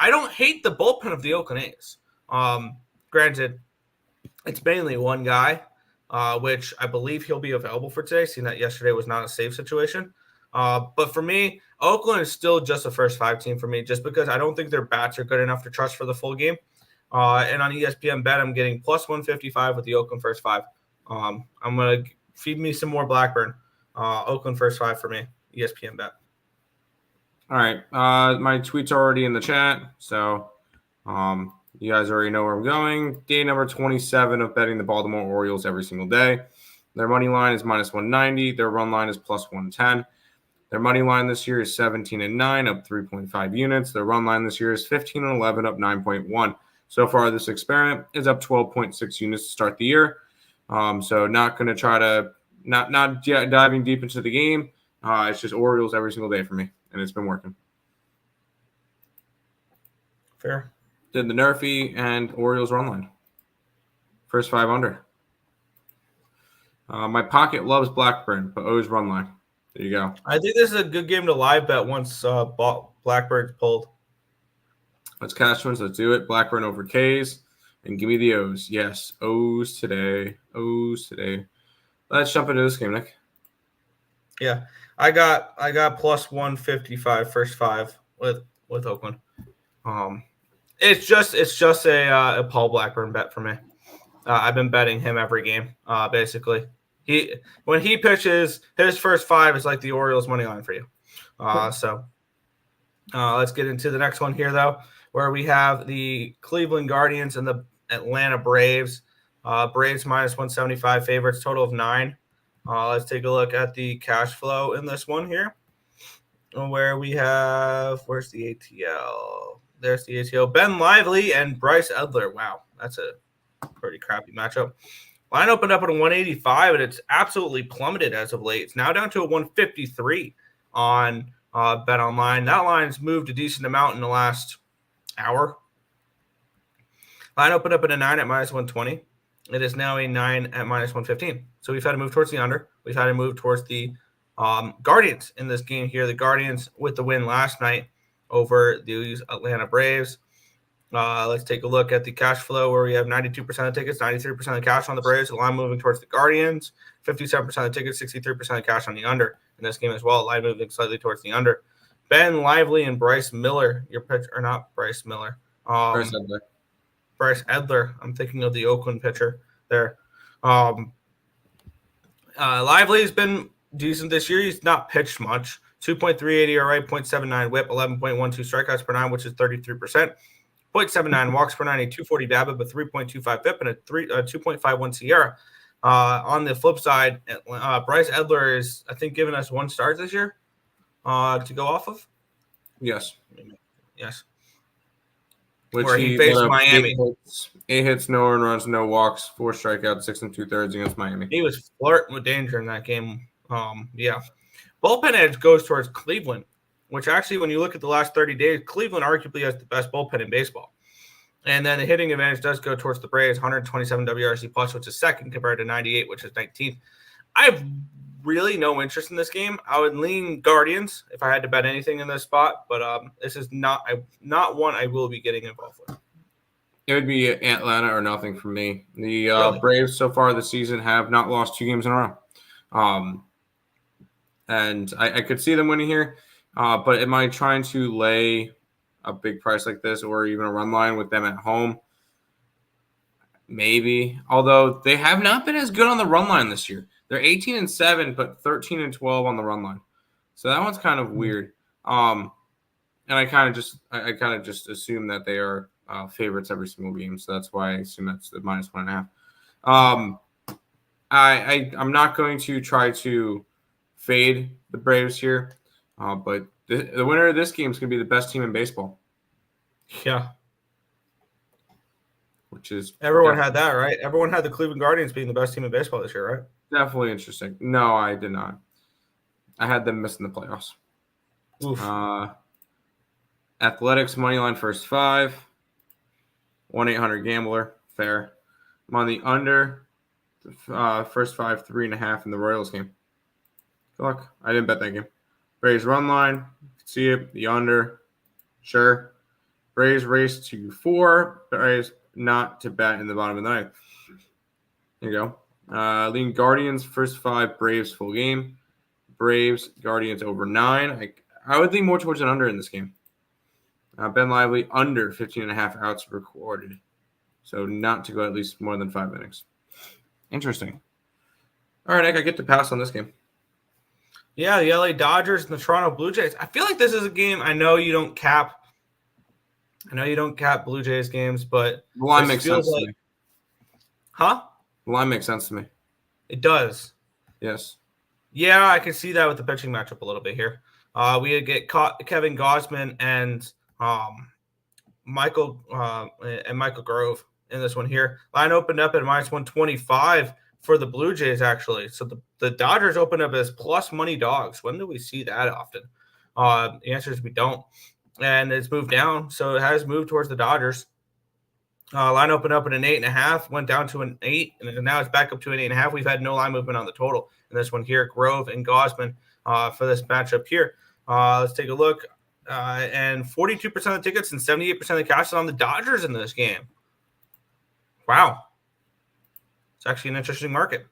don't hate the bullpen of the Oakland A's. Granted, it's mainly one guy, which I believe he'll be available for today, seeing that yesterday was not a safe situation. But for me, Oakland is still just a first 5 team for me, just because I don't think their bats are good enough to trust for the full game. And on ESPN Bet, I'm getting plus 155 with the Oakland first 5. I'm going to feed me some more Blackburn. Oakland first 5 for me, ESPN Bet. All right. My tweets are already in the chat, so you guys already know where I'm going. Day number 27 of betting the Baltimore Orioles every single day. Their money line is minus 190. Their run line is plus 110. Their money line this year is 17-9, up 3.5 units. Their run line this year is 15-11, up 9.1. So far, this experiment is up 12.6 units to start the year. So not going to try to not diving deep into the game. It's just Orioles every single day for me, and it's been working. Fair. Did the Nerfy and Orioles run line. First 5 under. My pocket loves Blackburn, but O's run line. There you go. I think this is a good game to live bet once Blackburn's pulled. Let's cash wins. Let's do it. Blackburn over K's. And give me the O's. Yes, O's today. O's today. Let's jump into this game, Nick. Yeah, I got plus 155 first 5 with Oakland. It's just a Paul Blackburn bet for me. I've been betting him every game, basically. When he pitches, his first 5 is like the Orioles money line for you. So let's get into the next one here, though, where we have the Cleveland Guardians and the Atlanta Braves. Braves minus 175 favorites, total of 9. Let's take a look at the cash flow in this one here, where we have, where's the ATL? There's the ATL. Ben Lively and Bryce Edler. Wow, that's a pretty crappy matchup. Line opened up at a 185, and it's absolutely plummeted as of late. It's now down to a 153 on Bet Online. That line's moved a decent amount in the last hour. Line opened up at a 9 at minus 120. It is now a 9 at minus 115. So we've had to move towards the under. We've had to move towards the Guardians in this game here. The Guardians with the win last night over the Atlanta Braves. Let's take a look at the cash flow where we have 92% of tickets, 93% of cash on the Braves, the line moving towards the Guardians, 57% of tickets, 63% of cash on the under in this game as well. Line moving slightly towards the under. Ben Lively and Bryce Miller, your pitch or not Bryce Miller. Bryce Edler. Bryce Edler. I'm thinking of the Oakland pitcher there. Lively has been decent this year. He's not pitched much. 2.38 ERA, 0.79 WHIP, 11.12 strikeouts per nine, which is 33%. 0.79 walks per 90, 240 BABIP, a 3.25 FIP, and a 2.51 SIERA. On the flip side, Bryce Edler is, I think, giving us 1 start this year to go off of. Yes. Which where he faced Miami. 8 hits, no earned runs, no walks, 4 strikeouts, 6 2/3 against Miami. He was flirting with danger in that game. Bullpen edge goes towards Cleveland, which actually, when you look at the last 30 days, Cleveland arguably has the best bullpen in baseball. And then the hitting advantage does go towards the Braves, 127 WRC plus, which is second compared to 98, which is 19th. I have really no interest in this game. I would lean Guardians if I had to bet anything in this spot, but this is not one I will be getting involved with. It would be Atlanta or nothing for me. The Really? Braves so far this season have not lost 2 games in a row. And I could see them winning here. But am I trying to lay a big price like this or even a run line with them at home? Maybe. Although they have not been as good on the run line this year. They're 18-7, but 13-12 on the run line. So that one's kind of weird. And I kind of just assume that they are favorites every single game. So that's why I assume that's the -1.5. I'm not going to try to fade the Braves here. But the winner of this game is going to be the best team in baseball. Yeah. Which is everyone had that, right? Everyone had the Cleveland Guardians being the best team in baseball this year, right? Definitely interesting. No, I did not. I had them missing the playoffs. Oof. Athletics moneyline first 5. 1-800 gambler. Fair. I'm on the under. First 5, 3.5 in the Royals game. Good luck. I didn't bet that game. Braves run line. You can see it. The under. Sure. Braves race to 4. Braves not to bet in the bottom of the 9th. There you go. Lean Guardians first 5. Braves full game. Braves Guardians over 9. I would lean more towards an under in this game. Ben Lively under 15.5 outs recorded. So not to go at least more than 5 innings. Interesting. All right, Nick, I get to pass on this game. Yeah, the LA Dodgers and the Toronto Blue Jays. I feel like this is a game I know you don't cap Blue Jays games, but the line makes sense to me. Huh? The line makes sense to me. It does. Yes. Yeah, I can see that with the pitching matchup a little bit here. We get Kevin Gausman and Michael Grove in this one here. Line opened up at -125 for the Blue Jays, actually. So the Dodgers opened up as plus money dogs. When do we see that often? The answer is we don't. And it's moved down, so it has moved towards the Dodgers. Line opened up at an 8.5, went down to an 8, and now it's back up to an 8.5. We've had no line movement on the total in this one here. Grove and Gausman for this matchup here. Let's take a look. And 42% of the tickets and 78% of the cash is on the Dodgers in this game. Wow. It's actually an interesting market.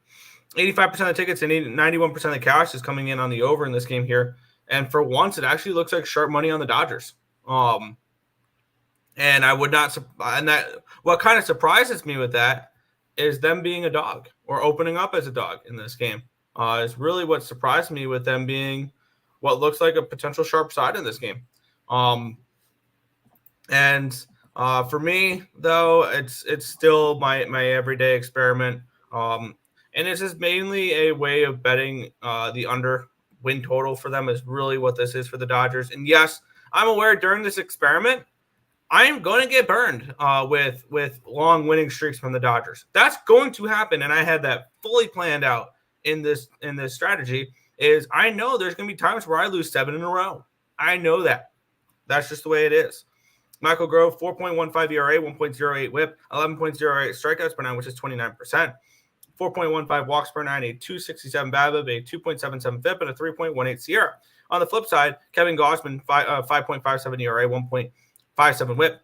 85% of the tickets and 91% of the cash is coming in on the over in this game here. And for once, it actually looks like sharp money on the Dodgers. And I would not – and that what kind of surprises me with that is them being a dog or opening up as a dog in this game. Is really what surprised me with them being what looks like a potential sharp side in this game. For me, though, it's still my everyday experiment. And this is mainly a way of betting the under win total for them is really what this is for the Dodgers. And yes, I'm aware during this experiment, I'm going to get burned with long winning streaks from the Dodgers. That's going to happen, and I had that fully planned out in this strategy. Is I know there's going to be times where I lose 7 in a row. I know that. That's just the way it is. Michael Grove, 4.15 ERA, 1.08 WHIP, 11.08 strikeouts per 9, which is 29%. 4.15 walks per 9, a 267 BABIP, a 2.77 FIP, and a 3.18 SIERA. On the flip side, Kevin Gausman, 5.57 ERA, 1.57 WHIP,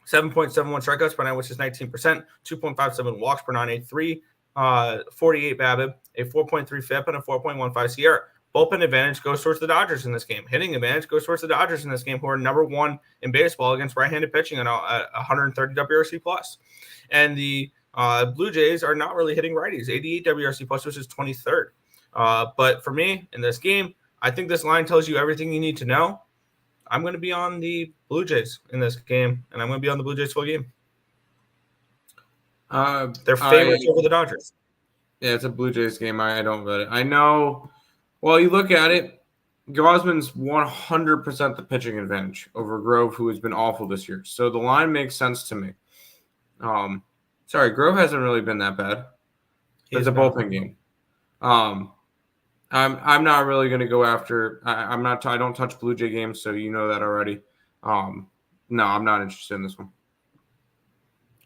7.71 strikeouts per nine, which is 19%, 2.57 walks per nine, a 3.48 BABIP, a 4.3 FIP, and a 4.15 Sierra. Bullpen advantage goes towards the Dodgers in this game. Hitting advantage goes towards the Dodgers in this game, who are number one in baseball against right-handed pitching at 130 WRC plus. And the Blue Jays are not really hitting righties, 88 WRC plus, which is 23rd. But for me, in this game, I think this line tells you everything you need to know. I'm going to be on the Blue Jays in this game, and I'm going to be on the Blue Jays full game. They're favorites over the Dodgers. Yeah, it's a Blue Jays game. I don't really. I know. Well, you look at it, Gausman's 100% the pitching advantage over Grove, who has been awful this year. So the line makes sense to me. Sorry, Grove hasn't really been that bad. It's a bullpen game. I'm not really going to go after. I don't touch Blue Jay games, so you know that already. No, I'm not interested in this one.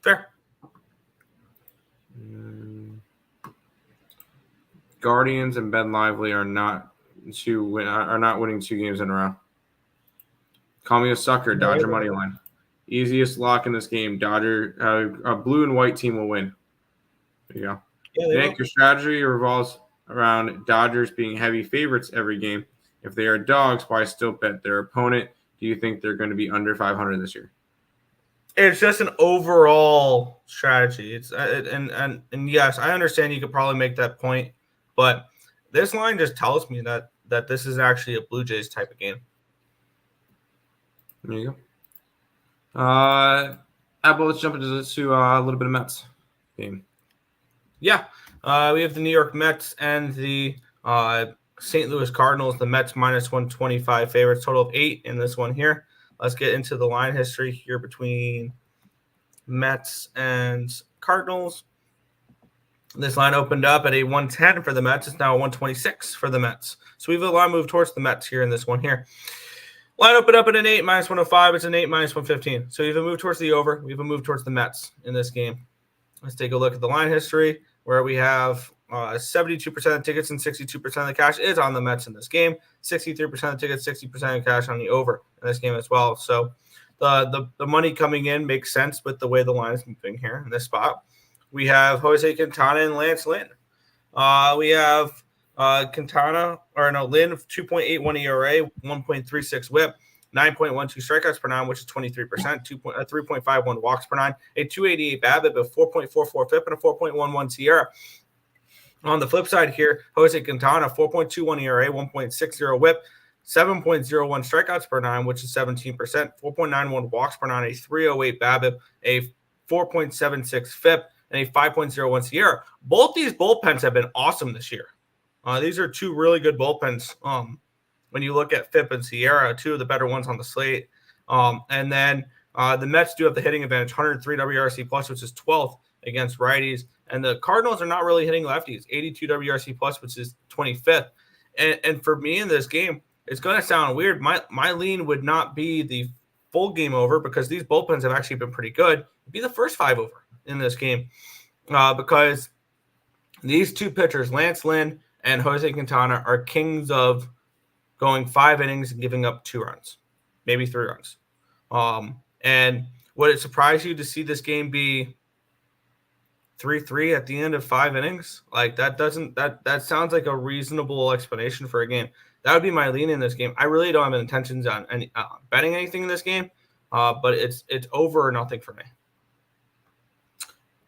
Fair. Guardians and Ben Lively are not winning 2 games in a row. Call me a sucker. Dodger money line. Easiest lock in this game. Dodger, a blue and white team will win. There you go. Yeah, your strategy revolves around Dodgers being heavy favorites every game. If they are dogs, why still bet their opponent? Do you think they're going to be under 500 this year? It's just an overall strategy. It's and yes, I understand you could probably make that point, but this line just tells me that this is actually a Blue Jays type of game. There you go. Let's jump into a little bit of Mets game. Yeah, we have the New York Mets and the St. Louis Cardinals. The Mets minus 125 favorites, total of 8 in this one here. Let's get into the line history here between Mets and Cardinals. This line opened up at a 110 for the Mets. It's now a 126 for the Mets. So we have a line move towards the Mets here in this one here. Line opened up at an 8 minus 105. It's an 8 minus 115. So we have a move towards the over. We have a move towards the Mets in this game. Let's take a look at the line history where we have 72% of tickets and 62% of the cash is on the Mets in this game. 63% of tickets, 60% of cash on the over in this game as well. So the money coming in makes sense with the way the line is moving here in this spot. We have Jose Quintana and Lance Lynn. We have Lynn, 2.81 ERA, 1.36 whip, 9.12 strikeouts per nine, which is 23%, 3.51 walks per nine, a 288 BABIP, a 4.44 FIP, and a 4.11 Sierra. On the flip side here, Jose Quintana, 4.21 ERA, 1.60 whip, 7.01 strikeouts per nine, which is 17%, 4.91 walks per nine, a 308 BABIP, a 4.76 FIP, and a 5.01 Sierra. Both these bullpens have been awesome this year. These are 2 really good bullpens. When you look at FIP and Sierra, 2 of the better ones on the slate. And then the Mets do have the hitting advantage, 103 WRC plus, which is 12th against righties. And the Cardinals are not really hitting lefties, 82 WRC plus, which is 25th. And for me in this game, it's going to sound weird. My lean would not be the full game over because these bullpens have actually been pretty good. It'd be the first 5 over in this game because these 2 pitchers, Lance Lynn and Jose Quintana, are kings of going 5 innings and giving up 2 runs, maybe 3 runs. And would it surprise you to see this game be 3-3 at the end of 5 innings? Like that sounds like a reasonable explanation for a game. That would be my lean in this game. I really don't have intentions on betting anything in this game, but it's over or nothing for me.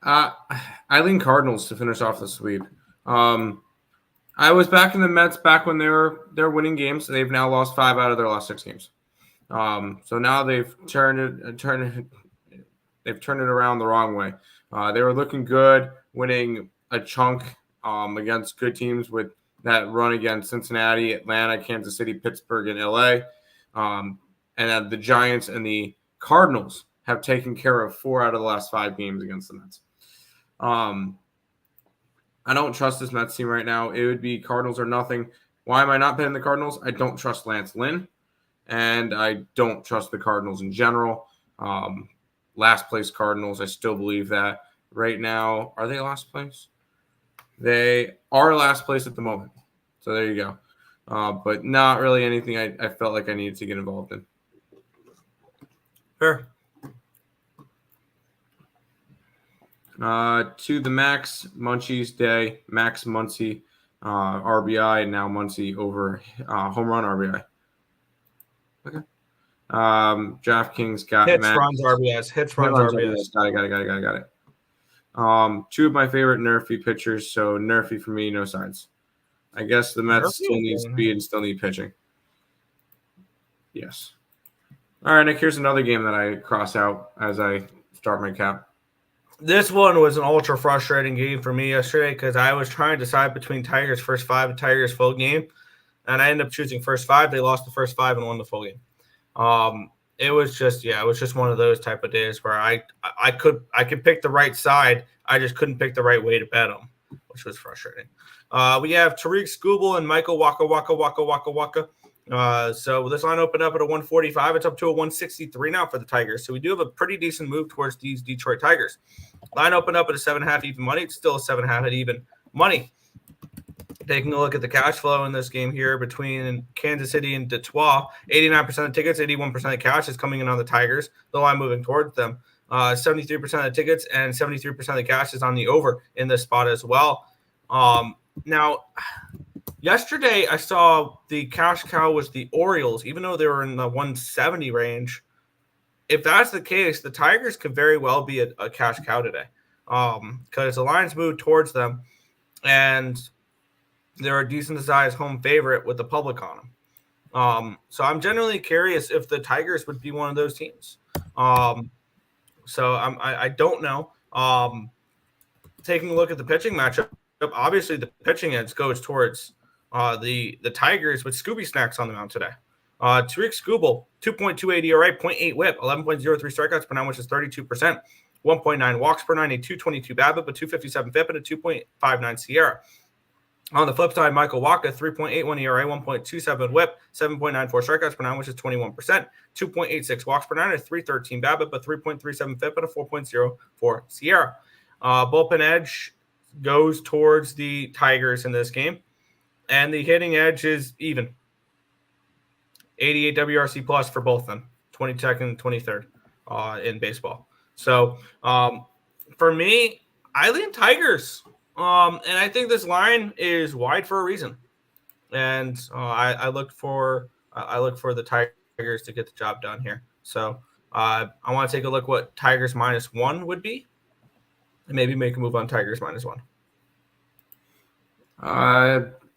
I lean Cardinals to finish off the sweep. I was back in the Mets back when they're winning games. They've now lost 5 out of their last 6 games. So now they've turned it around the wrong way. They were looking good, winning a chunk against good teams with that run against Cincinnati, Atlanta, Kansas City, Pittsburgh, and LA. And the Giants and the Cardinals have taken care of 4 out of the last 5 games against the Mets. I don't trust this Mets team right now. It would be Cardinals or nothing. Why am I not betting the Cardinals? I don't trust Lance Lynn, and I don't trust the Cardinals in general. Last place Cardinals, I still believe that. Right now, are they last place? They are last place at the moment. So there you go. But not really anything I felt like I needed to get involved in. Fair. To the Max Munchie's day, Max Muncy RBI, and now Muncy over home run RBI. Okay. DraftKings got Hits, Max. runs, RBIs. Hits, runs, RBIs. Got it. Two of my favorite nerfy pitchers. So nerfy for me, no sides. I guess the Mets still need speed and still need pitching. Yes. All right, Nick, here's another game that I cross out as I start my cap. This one was an ultra frustrating game for me yesterday because I was trying to decide between Tigers first 5 and Tigers full game, and I ended up choosing first 5. They lost the first 5 and won the full game. It was just one of those type of days where I could pick the right side. I just couldn't pick the right way to bet them, which was frustrating. We have Tariq Skubal and Michael Waka. So this line opened up at a 145. It's up to a 163 now for the Tigers. So we do have a pretty decent move towards these Detroit Tigers. Line opened up at a 7.5 even money. It's still a 7.5 at even money. Taking a look at the cash flow in this game here between Kansas City and Detroit, 89% of tickets, 81% of cash is coming in on the Tigers. The line moving towards them. 73% of the tickets and 73% of the cash is on the over in this spot as well. Now, yesterday I saw the cash cow was the Orioles, even though they were in the 170 range. If that's the case, the Tigers could very well be a cash cow today because the lines moved towards them, and they're a decent-sized home favorite with the public on them. So I'm generally curious if the Tigers would be one of those teams. So I don't know. Taking a look at the pitching matchup, obviously the pitching edge goes towards the Tigers with Scooby Snacks on the mound today. Tariq Skubal, 2.28 ERA, 0.8 whip, 11.03 strikeouts per nine, which is 32%, 1.9 walks per nine, a 222 BABIP, a 257 FIP, and a 2.59 Sierra. On the flip side, Michael Waka, 3.81 ERA, 1.27 whip, 7.94 strikeouts per nine, which is 21%, 2.86 walks per nine, a 313 BABIP, a 3.37 FIP, and a 4.04 Sierra. Bullpen edge goes towards the Tigers in this game, and the hitting edge is even. 88 WRC plus for both of them, 22nd and 23rd in baseball. So for me, I lean Tigers. And I think this line is wide for a reason. And I look for the Tigers to get the job done here. So I want to take a look what Tigers -1 would be, and maybe make a move on Tigers -1.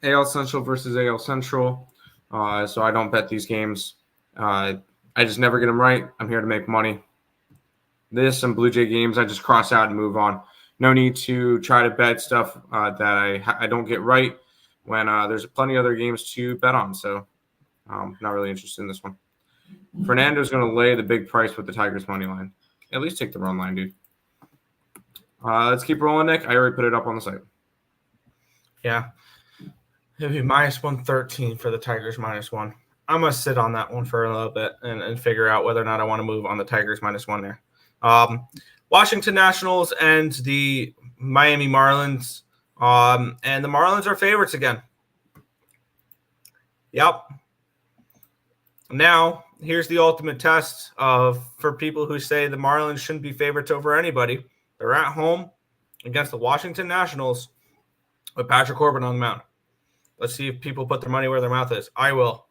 AL Central versus AL Central. So I don't bet these games. I just never get them right. I'm here to make money. This and Blue Jay games, I just cross out and move on. No need to try to bet stuff that I don't get right when there's plenty of other games to bet on. So I'm not really interested in this one. Fernando's going to lay the big price with the Tigers money line. At least take the run line, dude. Let's keep rolling, Nick. I already put it up on the site. Yeah. It'd be -113 for the Tigers -1. I'm going to sit on that one for a little bit and figure out whether or not I want to move on the Tigers -1 there. Washington Nationals and the Miami Marlins. And the Marlins are favorites again. Yep. Now, here's the ultimate test for people who say the Marlins shouldn't be favorites over anybody. They're at home against the Washington Nationals with Patrick Corbin on the mound. Let's see if people put their money where their mouth is. I will.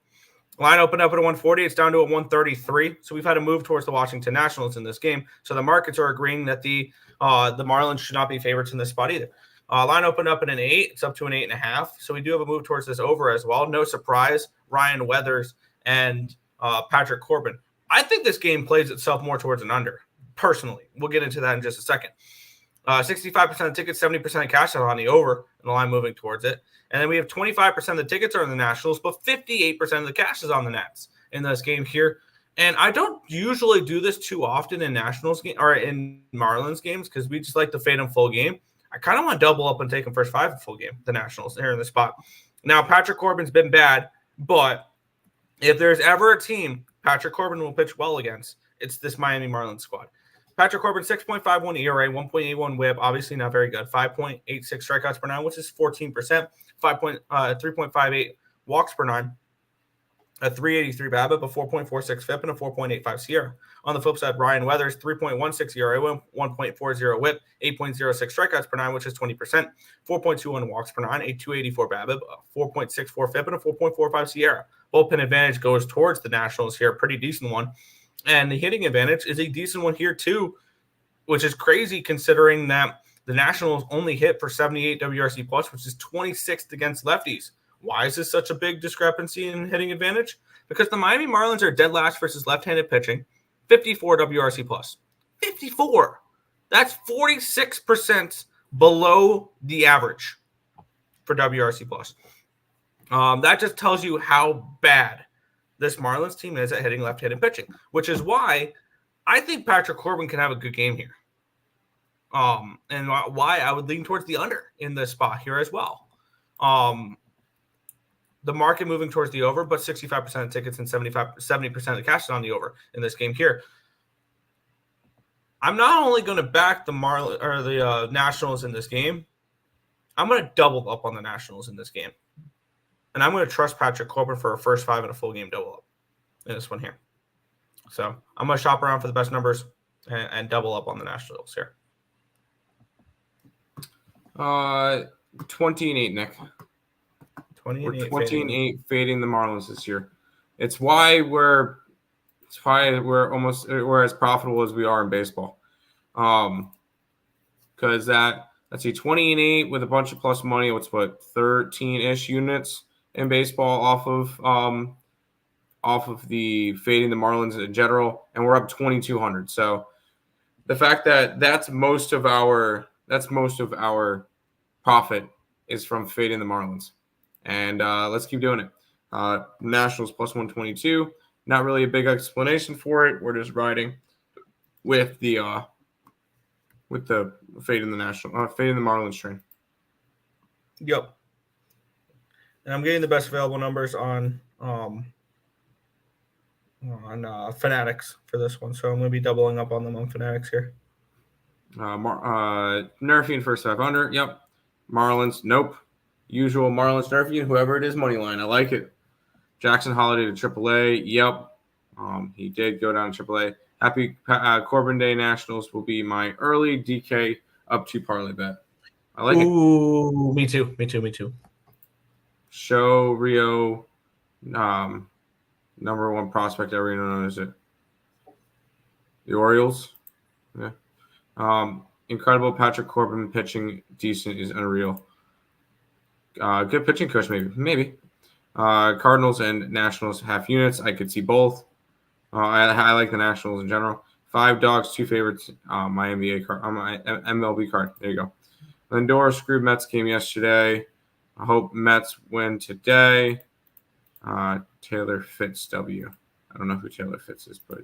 Line opened up at a 140. It's down to a 133. So we've had a move towards the Washington Nationals in this game. So the markets are agreeing that the Marlins should not be favorites in this spot either. Line opened up at an 8. It's up to an 8.5. So we do have a move towards this over as well. No surprise. Ryan Weathers and Patrick Corbin. I think this game plays itself more towards an under, personally. We'll get into that in just a second. 65% of tickets, 70% of cash are on the over, and the line moving towards it. And then we have 25% of the tickets are on the Nationals, but 58% of the cash is on the Nats in this game here. And I don't usually do this too often in Nationals game or in Marlins games because we just like to fade them full game. I kind of want to double up and take them first 5 full game, the Nationals here in the spot. Now, Patrick Corbin's been bad, but if there's ever a team Patrick Corbin will pitch well against, it's this Miami Marlins squad. Patrick Corbin, 6.51 ERA, 1.81 whip, obviously not very good. 5.86 strikeouts per nine, which is 14%. 3.58 walks per nine. a 383 BABIP, a 4.46 FIP, and a 4.85 Sierra. On the flip side, Ryan Weathers, 3.16 ERA, 1.40 WHIP, 8.06 strikeouts per nine, which is 20%, 4.21 walks per nine, a 284 BABIP, a 4.64 FIP, and a 4.45 Sierra. Bullpen advantage goes towards the Nationals here, a pretty decent one. And the hitting advantage is a decent one here too, which is crazy considering that the Nationals only hit for 78 WRC plus, which is 26th against lefties. Why is this such a big discrepancy in hitting advantage? Because the Miami Marlins are dead last versus left-handed pitching, 54 WRC plus. 54. That's 46% below the average for WRC plus. That just tells you how bad this Marlins team is at hitting left-handed pitching, which is why I think Patrick Corbin can have a good game here. And why I would lean towards the under in this spot here as well. The market moving towards the over, but 65% of tickets and 70% of the cash is on the over in this game here. I'm not only going to back the Nationals in this game, I'm going to double up on the Nationals in this game. And I'm going to trust Patrick Corbin for a first five and a full game double up in this one here. So I'm going to shop around for the best numbers and double up on the Nationals here. 20-8, Nick. 20-8 fading the Marlins this year. It's why we're as profitable as we are in baseball. Because let's see, 20-8 with a bunch of plus money. What's 13-ish units in baseball off of the fading the Marlins in general, and we're up 2,200. So the fact that that's most of our profit is from fading the Marlins. And let's keep doing it. Nationals plus 122. Not really a big explanation for it. We're just riding with the fading the Marlins train. Yep. And I'm getting the best available numbers on Fanatics for this one, so I'm going to be doubling up on them on Fanatics here. Nerfian first five under. Yep. Marlins. Nope. Usual Marlins Nerfian. Whoever it is, money line. I like it. Jackson Holiday to AAA. Yep. He did go down to AAA. Happy Corbin Day Nationals will be my early DK up to parlay bet. I like it. Ooh, me too. Show Rio, number one prospect ever known as it. The Orioles. Yeah. Incredible Patrick Corbin pitching decent is unreal. Good pitching coach, maybe. Cardinals and Nationals half units. I could see both. I like the Nationals in general. 5 dogs, 2 favorites. My NBA card, my MLB card. There you go. Lindor screwed Mets game yesterday. I hope Mets win today. Taylor Fitz W. I don't know who Taylor Fitz is, but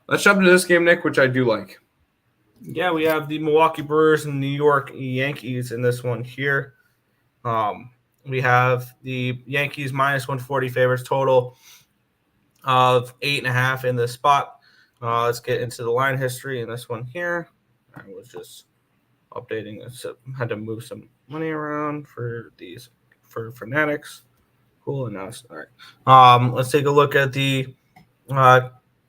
let's jump into this game, Nick, which I do like. Yeah, we have the Milwaukee Brewers and New York Yankees in this one here. We have the Yankees minus 140 favorites, total of 8.5 in this spot. Let's get into the line history in this one here. I was just updating this. Had to move some money around for Fanatics. Cool. And now it's all right. Let's take a look at the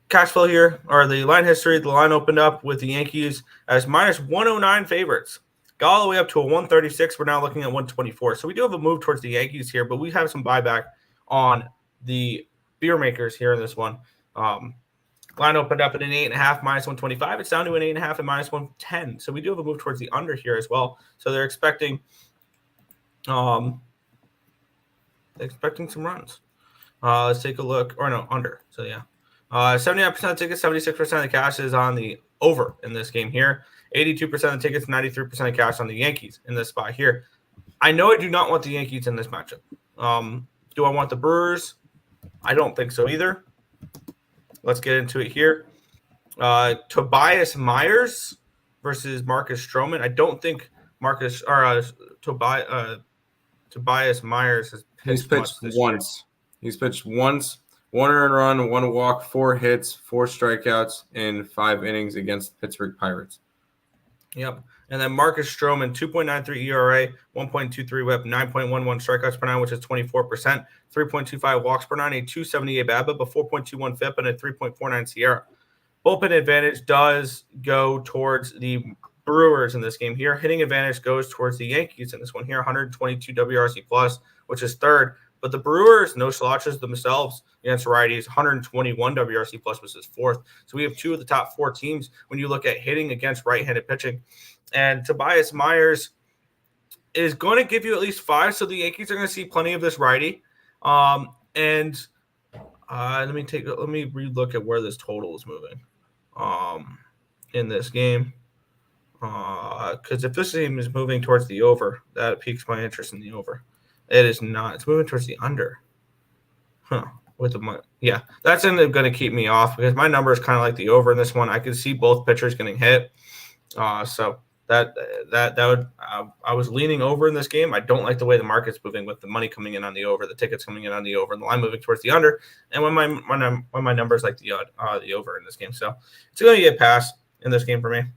cash flow here, or the line history. The line opened up with the Yankees as minus 109 favorites. Got all the way up to a 136. We're now looking at 124. So we do have a move towards the Yankees here, but we have some buyback on the beer makers here in this one. Line opened up at an 8.5 minus 125. It's down to an 8.5 and minus 110. So we do have a move towards the under here as well. So they're expecting some runs. Let's take a look. Or no, under. So yeah. 79% of tickets, 76% of the cash is on the over in this game here. 82% of the tickets, 93% of cash on the Yankees in this spot here. I know I do not want the Yankees in this matchup. Do I want the Brewers? I don't think so either. Let's get into it here. Tobias Myers versus Marcus Stroman. I don't think Tobias Myers has pitched once. He's pitched once. 1 earned run, 1 walk, 4 hits, 4 strikeouts in 5 innings against the Pittsburgh Pirates. Yep. And then Marcus Stroman, 2.93 ERA, 1.23 whip, 9.11 strikeouts per nine, which is 24%, 3.25 walks per nine, a 278 BABIP, a 4.21 FIP, and a 3.49 Sierra. Bullpen advantage does go towards the Brewers in this game here. Hitting advantage goes towards the Yankees in this one here, 122 WRC plus, which is third. But the Brewers, no slouches themselves against righties, 121 WRC plus, which is fourth. So we have two of the top four teams when you look at hitting against right-handed pitching. And Tobias Myers is going to give you at least 5, so the Yankees are going to see plenty of this righty. Let me relook at where this total is moving in this game. Because if this game is moving towards the over, that piques my interest in the over. It is not. It's moving towards the under. That's going to keep me off because my number is kind of like the over in this one. I can see both pitchers getting hit. So that would I was leaning over in this game. I don't like the way the market's moving with the money coming in on the over, the tickets coming in on the over, and the line moving towards the under. And when my numbers like the over in this game, so it's going to get a pass in this game for me. Let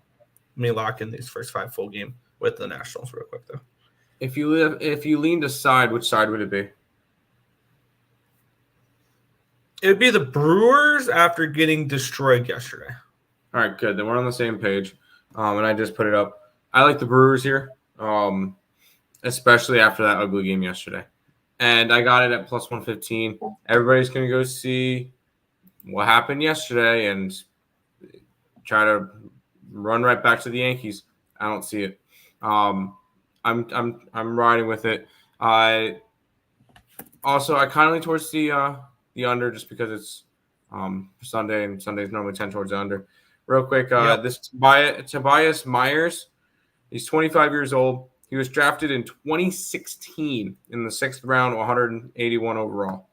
me lock in these first 5 full game with the Nationals real quick though. If you leaned aside, which side would it be? It would be the Brewers after getting destroyed yesterday. All right, good. Then we're on the same page. And I just put it up. I like the Brewers here, especially after that ugly game yesterday. And I got it at plus 115. Everybody's going to go see what happened yesterday and try to run right back to the Yankees. I don't see it. I'm riding with it. I kind of lean towards the under just because it's Sunday, and Sundays normally tend towards the under. Real quick, This Tobias Myers, he's 25 years old. He was drafted in 2016 in the 6th round, 181 overall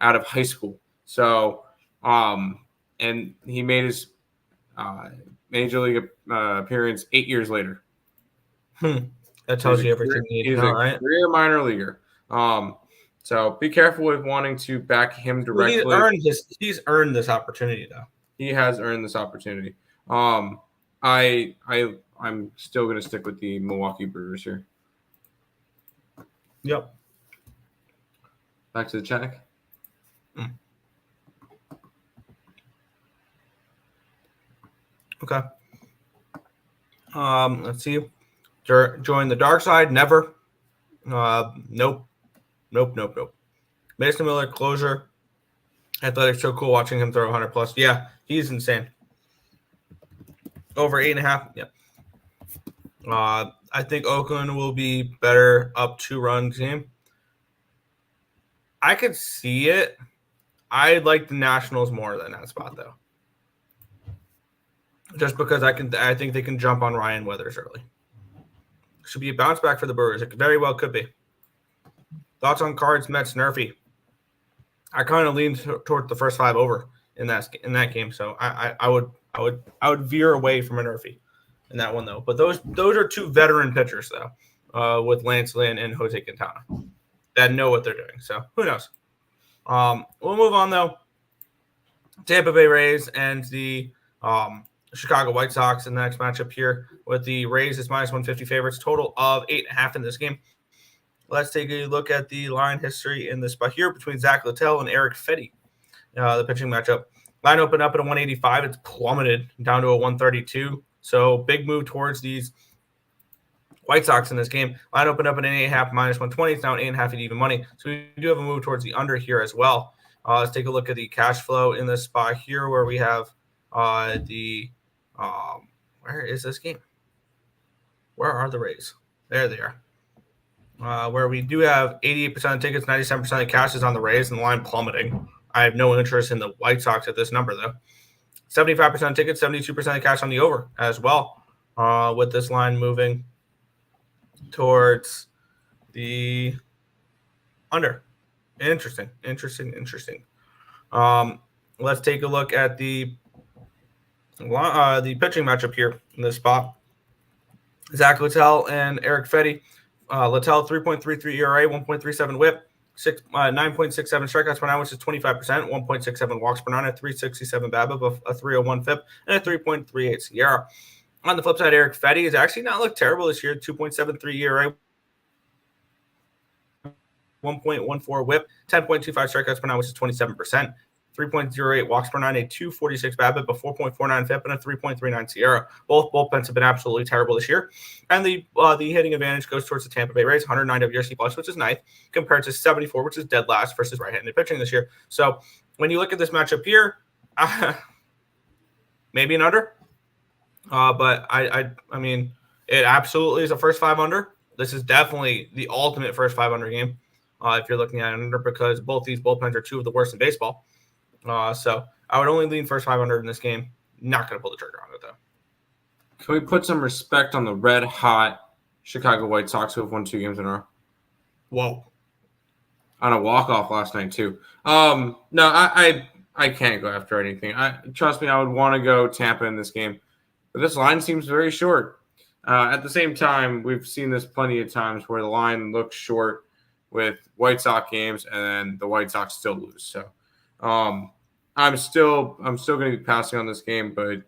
out of high school. So, and he made his major league appearance 8 years later. That tells you everything you need to know, right? Career minor leaguer. So be careful with wanting to back him directly. He's earned this opportunity, though. He has earned this opportunity. I'm still going to stick with the Milwaukee Brewers here. Yep. Back to the check. Okay. Let's see. Join the dark side? Never. Nope. Mason Miller, closure. Athletics so cool watching him throw 100 plus. Yeah, he's insane. Over 8.5. Yeah. I think Oakland will be better up 2-run team. I could see it. I like the Nationals more than that spot though. Just because I think they can jump on Ryan Weathers early. Should be a bounce back for the Brewers. It very well could be. Thoughts on Cards, Mets, Nerfy? I kind of lean toward the first 5 over in that game, so I would veer away from a Nerfy in that one though. But those are 2 veteran pitchers though, with Lance Lynn and Jose Quintana that know what they're doing. So who knows? We'll move on though. Tampa Bay Rays and the Chicago White Sox in the next matchup here with the Rays as minus 150 favorites, total of 8.5 in this game. Let's take a look at the line history in this spot here between Zach Littell and Eric Fetty, the pitching matchup. Line opened up at a 185. It's plummeted down to a 132. So big move towards these White Sox in this game. Line opened up at an 8.5 minus 120. It's now an 8.5 at even money. So we do have a move towards the under here as well. Let's take a look at the cash flow in this spot here where we have where is this game? Where are the Rays? There they are. Where we do have 88% of tickets, 97% of cash is on the Rays, and the line plummeting. I have no interest in the White Sox at this number, though. 75% of tickets, 72% of cash on the over as well, with this line moving towards the under. Interesting. Let's take a look at the pitching matchup here in this spot. Zach Littell and Eric Fetty. Littell, 3.33 ERA, 1.37 whip, 9.67 strikeouts per nine, which is 25%, 1.67 walks per nine, a 3.67 BABIP, a 3.01 FIP, and a 3.38 Sierra. On the flip side, Eric Fetty has actually not looked terrible this year. 2.73 ERA, 1.14 WHIP, 10.25 strikeouts per nine, which is 27%. 3.08 walks per nine, a 2.46 BABIP, a 4.49 FIP, and a 3.39 Sierra. Both bullpens have been absolutely terrible this year. And the hitting advantage goes towards the Tampa Bay Rays, 109 WRC plus, which is ninth, compared to 74, which is dead last versus right-handed pitching this year. So when you look at this matchup here, maybe an under. But I mean, it absolutely is a first 5 under. This is definitely the ultimate first 5 under game if you're looking at an under, because both these bullpens are 2 of the worst in baseball. So I would only lean first 5 under in this game. Not going to pull the trigger on it, though. Can we put some respect on the red-hot Chicago White Sox who have won 2 games in a row? Whoa. On a walk-off last night, too. No, I can't go after anything. Trust me, I would want to go Tampa in this game. But this line seems very short. At the same time, we've seen this plenty of times where the line looks short with White Sox games and then the White Sox still lose. So I'm still going to be passing on this game, but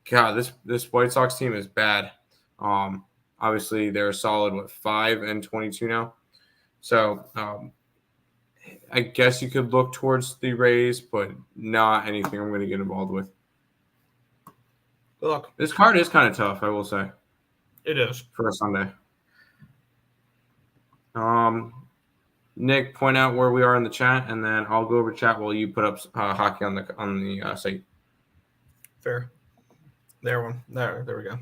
God, this White Sox team is bad. Obviously they're a solid 5-22 now. So I guess you could look towards the Rays, but not anything I'm going to get involved with. Good luck. This card is kind of tough, I will say. It is. For a Sunday. Nick, point out where we are in the chat, and then I'll go over chat while you put up hockey on the site. Fair. There we go.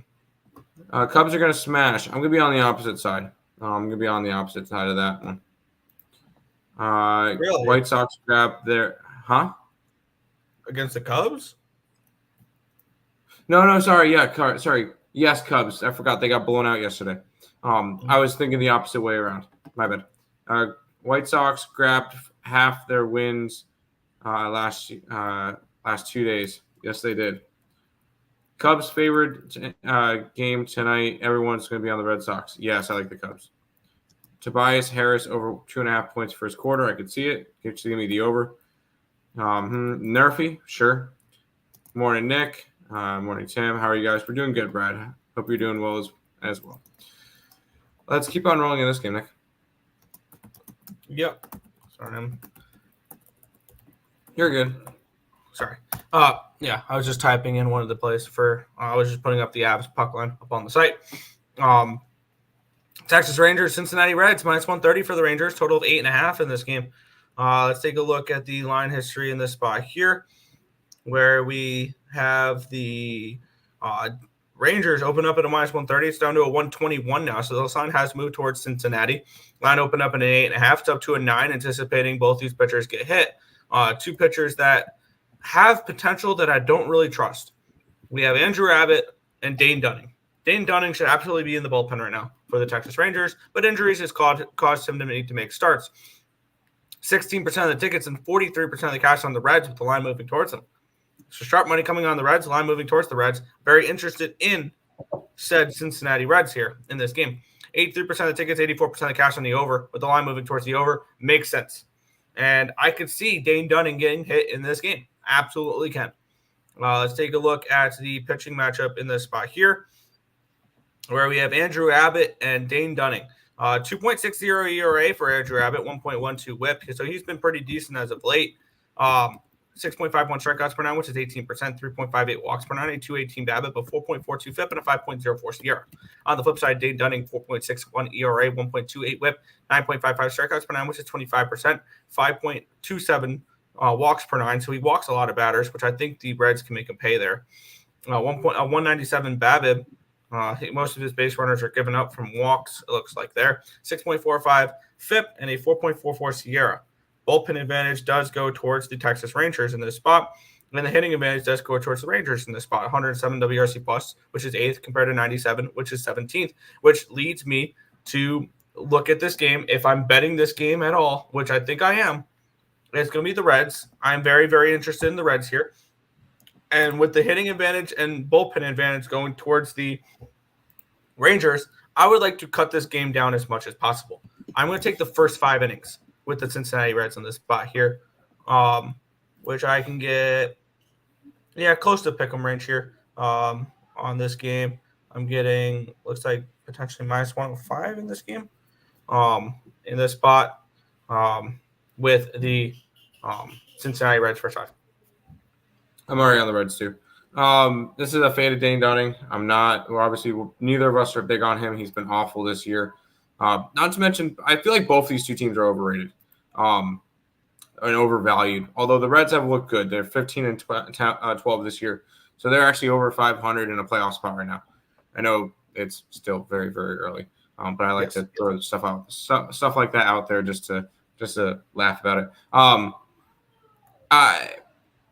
Cubs are going to smash. I'm going to be on the opposite side. I'm going to be on the opposite side of that one. Really? White Sox grab their – huh? Against the Cubs? No, sorry. Yeah, sorry. Yes, Cubs. I forgot they got blown out yesterday. I was thinking the opposite way around. My bad. White Sox grabbed half their wins last 2 days. Yes, they did. Cubs favored game tonight. Everyone's going to be on the Red Sox. Yes, I like the Cubs. Tobias Harris over 2.5 points first quarter. I could see it. Give me the over. Nerfy, sure. Morning, Nick. Morning, Tim. How are you guys? We're doing good, Brad. Hope you're doing well as well. Let's keep on rolling in this game, Nick. Yep. Sorry, man. You're good. Sorry. Yeah, I was just typing in one of the plays for I was just putting up the Avs puck line up on the site. Texas Rangers, Cincinnati Reds, -130 for the Rangers, total of 8.5 in this game. Let's take a look at the line history in this spot here, where we have the Rangers open up at a -130. It's down to a 121 now, so the line has moved towards Cincinnati. Line opened up at an 8.5. It's up to a 9, anticipating both these pitchers get hit. 2 pitchers that have potential that I don't really trust. We have Andrew Abbott and Dane Dunning. Dane Dunning should absolutely be in the bullpen right now for the Texas Rangers, but injuries has caused him to need to make starts. 16% of the tickets and 43% of the cash on the Reds, with the line moving towards them. So sharp money coming on the Reds, line moving towards the Reds. Very interested in said Cincinnati Reds here in this game. 83% of the tickets, 84% of the cash on the over, with the line moving towards the over. Makes sense. And I could see Dane Dunning getting hit in this game. Absolutely can. Let's take a look at the pitching matchup in this spot here, where we have Andrew Abbott and Dane Dunning. 2.60 ERA for Andrew Abbott, 1.12 WHIP. So he's been pretty decent as of late. 6.51 strikeouts per nine, which is 18%, 3.58 walks per nine, a 2.18 BABIP, a 4.42 FIP, and a 5.04 Sierra. On the flip side, Dane Dunning, 4.61 ERA, 1.28 WHIP, 9.55 strikeouts per nine, which is 25%, 5.27 walks per nine. So he walks a lot of batters, which I think the Reds can make him pay there. 197 BABIP. Most of his base runners are given up from walks, it looks like there. 6.45 FIP and a 4.44 Sierra. Bullpen advantage does go towards the Texas Rangers in this spot, and the hitting advantage does go towards the Rangers in this spot. 107 WRC plus, which is 8th, compared to 97, which is 17th, which leads me to look at this game. If I'm betting this game at all, which I think I am, it's going to be the Reds. I'm very, very interested in the Reds here. And with the hitting advantage and bullpen advantage going towards the Rangers, I would like to cut this game down as much as possible. I'm going to take the first 5 innings with the Cincinnati Reds in this spot here, which I can get, close to pick 'em range here. I'll on this game. I'm getting, looks like potentially minus 105 in this game. In this spot, with the Cincinnati Reds first 5. I'm already on the Reds too. This is a fade of Dane Dunning. Neither of us are big on him. He's been awful this year. Not to mention, I feel like both these two teams are overrated and overvalued. Although the Reds have looked good. They're 15 and 12 this year. So they're actually over 500 in a playoff spot right now. I know it's still very, very early. But I like to throw stuff like that out there just to laugh about it.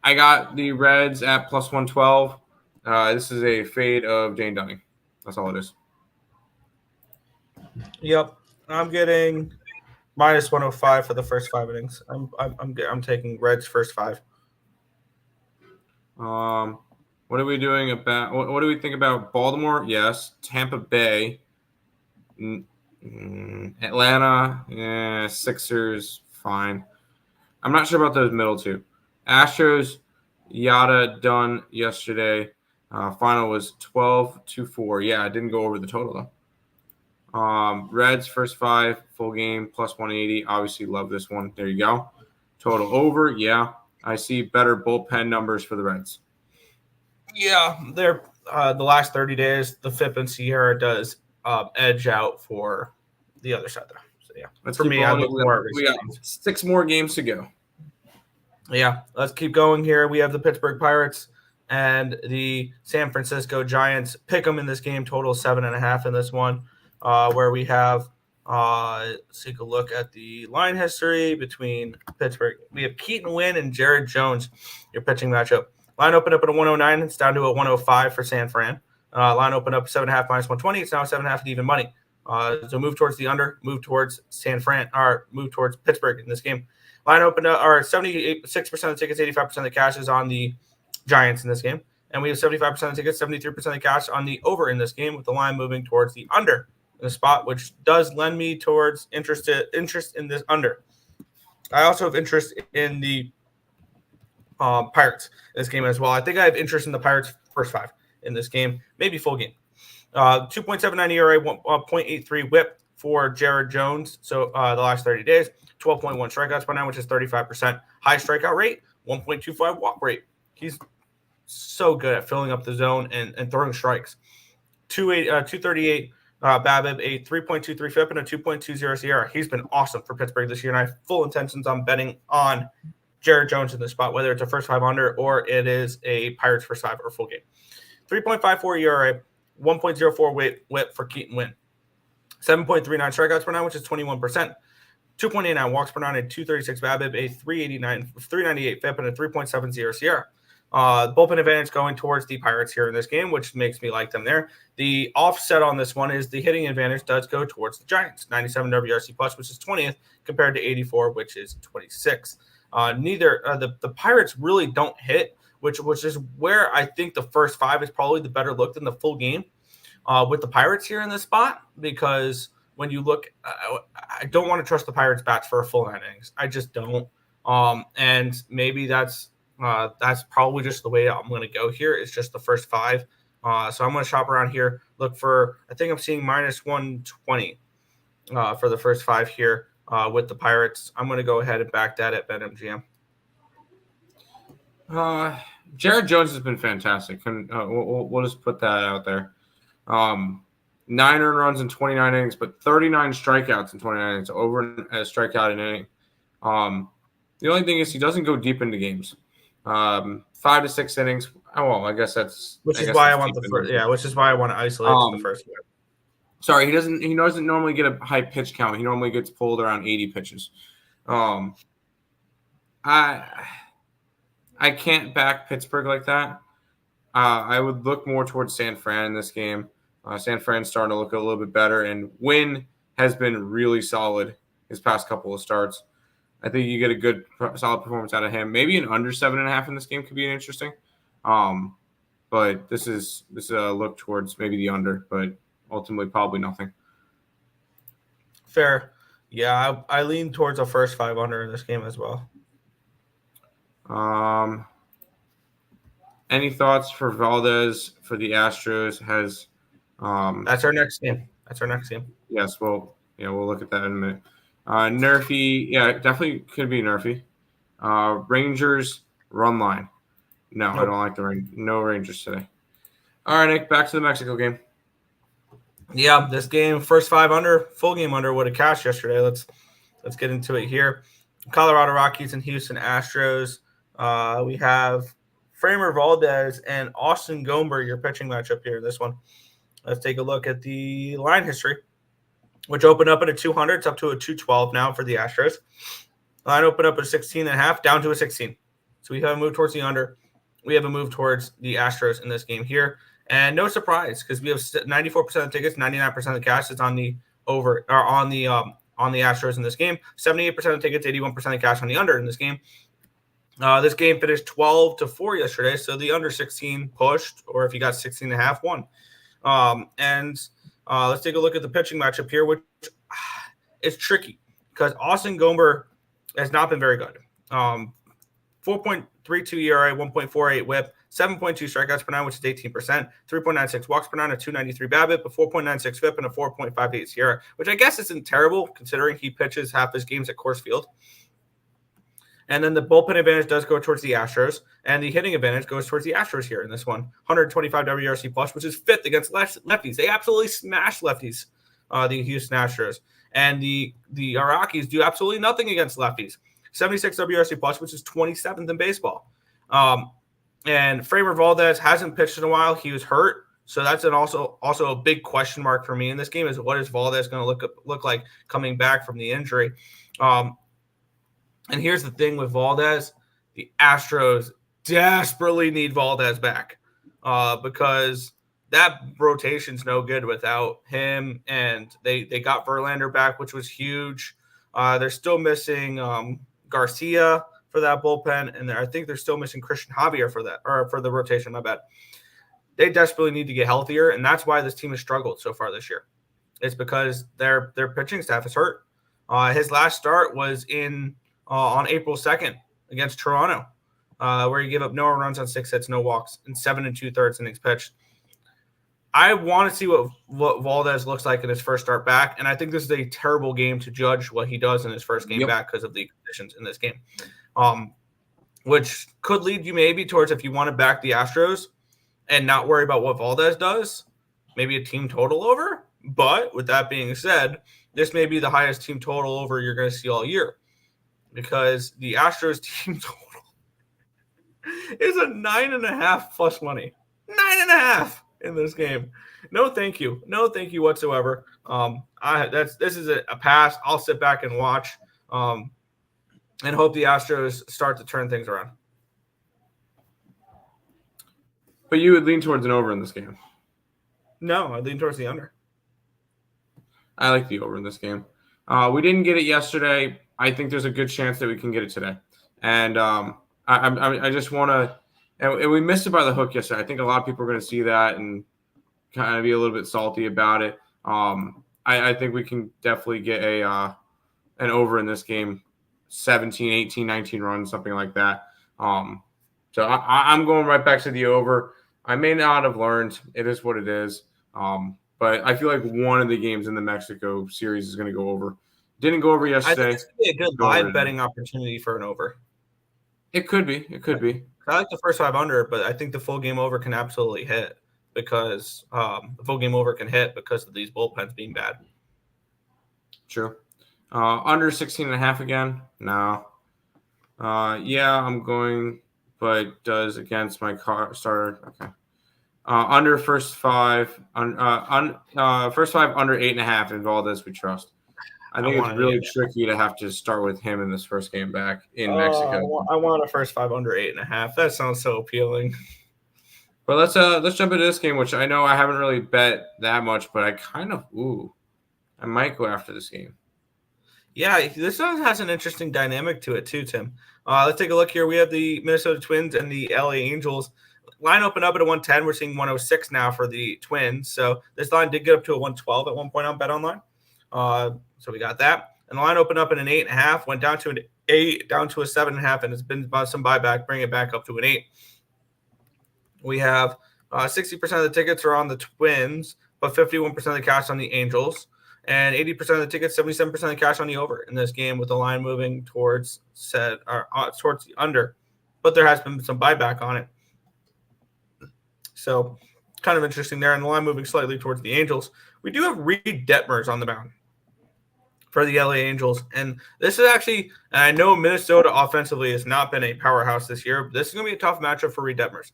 I got the Reds at plus 112. This is a fade of Dane Dunning. That's all it is. Yep, I'm getting minus 105 for the first 5 innings. I'm taking Reds first 5. What are we doing about? What do we think about Baltimore? Yes. Tampa Bay. Atlanta, Sixers, fine. I'm not sure about those middle two. Astros, Yada done yesterday. Final was 12-4. Yeah, I didn't go over the total though. Reds first 5, full game, plus 180. Obviously love this one. There you go. Total over. Yeah, I see better bullpen numbers for the Reds. Yeah, they're the last 30 days, the FIP and Sierra does edge out for the other side there. So yeah, for me, I look more. We got 6 more games to go. Yeah, let's keep going here. We have the Pittsburgh Pirates and the San Francisco Giants. Pick them in this game. Total 7.5 in this one. Where we have let's take a look at the line history between Pittsburgh. We have Keaton Wynn and Jared Jones. Your pitching matchup. Line opened up at a 109. It's down to a 105 for San Fran. Line opened up 7.5 minus 120. It's now 7.5 at even money. So move towards the under, move towards San Fran, or move towards Pittsburgh in this game. Line opened up, or 76% of the tickets, 85% of the cash is on the Giants in this game. And we have 75% of the tickets, 73% of the cash on the over in this game, with the line moving towards the under in the spot, which does lend me towards interest in this under. I also have interest in the Pirates in this game as well. I think I have interest in the Pirates first 5 in this game, maybe full game. 2.79 ERA, 0.83 whip for Jared Jones. So the last 30 days, 12.1 strikeouts per 9, which is 35%. High strikeout rate, 1.25 walk rate. He's so good at filling up the zone and throwing strikes. 238 BABIP, a 3.23 FIP, and a 2.20 Sierra. He's been awesome for Pittsburgh this year, and I have full intentions on betting on Jared Jones in this spot, whether it's a first 5 under or it is a Pirates first 5 or full game. 3.54 ERA, 1.04 whip for Keaton Wynn. 7.39 strikeouts per 9, which is 21%. 2.89 walks per 9, and 236 BABIP, a 398 FIP, and a 3.70 Sierra. Bullpen advantage going towards the Pirates here in this game, which makes me like them there. The offset on this one is the hitting advantage does go towards the Giants. 97 WRC plus, which is 20th, compared to 84, which is 26th. The Pirates really don't hit, which is where I think the first 5 is probably the better look than the full game with the Pirates here in this spot, because when you look, I don't want to trust the Pirates bats for a full 9 innings. I just don't. And maybe that's probably just the way I'm going to go here. It's just the first 5. So I'm going to shop around here, look for, I think I'm seeing minus 120 for the first 5 here with the Pirates. I'm going to go ahead and back that at BetMGM. Jared Jones has been fantastic. We'll just put that out there. 9 earned runs in 29 innings, but 39 strikeouts in 29 innings, over a strikeout an inning. The only thing is he doesn't go deep into games. 5 to 6 innings. Oh, well, I guess that's which is why I want the first. Yeah, which is why I want to isolate the first one. Sorry, he doesn't normally get a high pitch count. He normally gets pulled around 80 pitches. I can't back Pittsburgh like that. I would look more towards San Fran in this game. San Fran's starting to look a little bit better, and Wynn has been really solid his past couple of starts. I think you get a good, solid performance out of him. Maybe an under 7.5 in this game could be interesting. But this is a look towards maybe the under, but ultimately probably nothing. Fair. Yeah, I lean towards a first 5 under in this game as well. Any thoughts for Valdez for the Astros? That's our next game. Yes, we'll look at that in a minute. Nerfy, yeah, definitely could be Nerfy. Rangers run line. No, Nope. I don't like no Rangers today. All right, Nick, back to the Mexico game. Yeah, this game, first 5 under, full game under would have cashed yesterday. Let's get into it here. Colorado Rockies and Houston Astros. We have Framber Valdez and Austin Gomber, your pitching matchup here in this one. Let's take a look at the line history, which opened up at a 200. It's up to a 212 now for the Astros. Line opened up at 16.5, down to a 16. So we have a move towards the under. We have a move towards the Astros in this game here. And no surprise, because we have 94% of the tickets, 99% of the cash is on the over or on the Astros in this game. 78% of the tickets, 81% of the cash on the under in this game. This game finished 12-4 yesterday, so the under 16 pushed, or if you got 16.5, won. Let's take a look at the pitching matchup here, which is tricky because Austin Gomber has not been very good. 4.32 ERA, 1.48 WHIP, 7.2 strikeouts per nine, which is 18%, 3.96 walks per nine, a 293 BABIP, a 4.96 FIP, and a 4.58 SIERA, which I guess isn't terrible considering he pitches half his games at Coors Field. And then the bullpen advantage does go towards the Astros, and the hitting advantage goes towards the Astros here in this one. 125 WRC plus, which is fifth against lefties. They absolutely smash lefties, the Houston Astros. And the Rockies do absolutely nothing against lefties. 76 WRC plus, which is 27th in baseball. And Framber Valdez hasn't pitched in a while. He was hurt. So that's also a big question mark for me in this game is what is Valdez going to look like coming back from the injury? And here's the thing with Valdez. The Astros desperately need Valdez back because that rotation's no good without him. And they got Verlander back, which was huge. They're still missing Garcia for that bullpen, and I think they're still missing Christian Javier for that, or for the rotation, my bad. They desperately need to get healthier, and that's why this team has struggled so far this year. It's because their pitching staff is hurt. His last start was on April 2nd against Toronto, where he gave up no runs on 6 hits, no walks, and 7 2/3 innings pitched. I want to see what Valdez looks like in his first start back, and I think this is a terrible game to judge what he does in his first game back because of the conditions in this game, which could lead you maybe towards if you want to back the Astros and not worry about what Valdez does, maybe a team total over. But with that being said, this may be the highest team total over you're going to see all year because the Astros team total is a 9.5 plus money. 9.5. In this game. No, thank you whatsoever. This is a pass. I'll sit back and watch and hope the Astros start to turn things around. But you would lean towards an over in this game. No, I lean towards the under. I like the over in this game. We didn't get it yesterday. I think there's a good chance that we can get it today. And I just want to And we missed it by the hook yesterday. I think a lot of people are going to see that and kind of be a little bit salty about it. I think we can definitely get an over in this game, 17, 18, 19 runs, something like that. So I'm going right back to the over. I may not have learned. It is what it is. But I feel like one of the games in the Mexico series is going to go over. Didn't go over yesterday. I think it's going to be a good live betting opportunity for an over. It could be. I like the first 5 under, but I think the full game over can absolutely hit because the full game over can hit because of these bullpens being bad. True. Under 16.5 again? No. Yeah, I'm going, but does against my starter. Okay. Under first 5 under 8.5 in Valdez we trust. I think it's really tricky to have to start with him in this first game back in Mexico. I want a first 5 under 8.5. That sounds so appealing. But let's jump into this game, which I know I haven't really bet that much, but I might go after this game. Yeah, this one has an interesting dynamic to it too, Tim. Let's take a look here. We have the Minnesota Twins and the LA Angels. Line opened up at a 110. We're seeing 106 now for the Twins. So this line did get up to a 112 at one point on BetOnline. So we got that. And the line opened up at an 8.5, went down to an 8, down to a 7.5, and it's been about some buyback, bring it back up to an 8. We have 60% of the tickets are on the Twins, but 51% of the cash on the Angels, and 80% of the tickets, 77% of the cash on the over in this game, with the line moving towards towards the under. But there has been some buyback on it. So kind of interesting there, and the line moving slightly towards the Angels. We do have Reed Detmers on the mound for the LA Angels. And this is actually, and I know Minnesota offensively has not been a powerhouse this year, but this is going to be a tough matchup for Reed Detmers.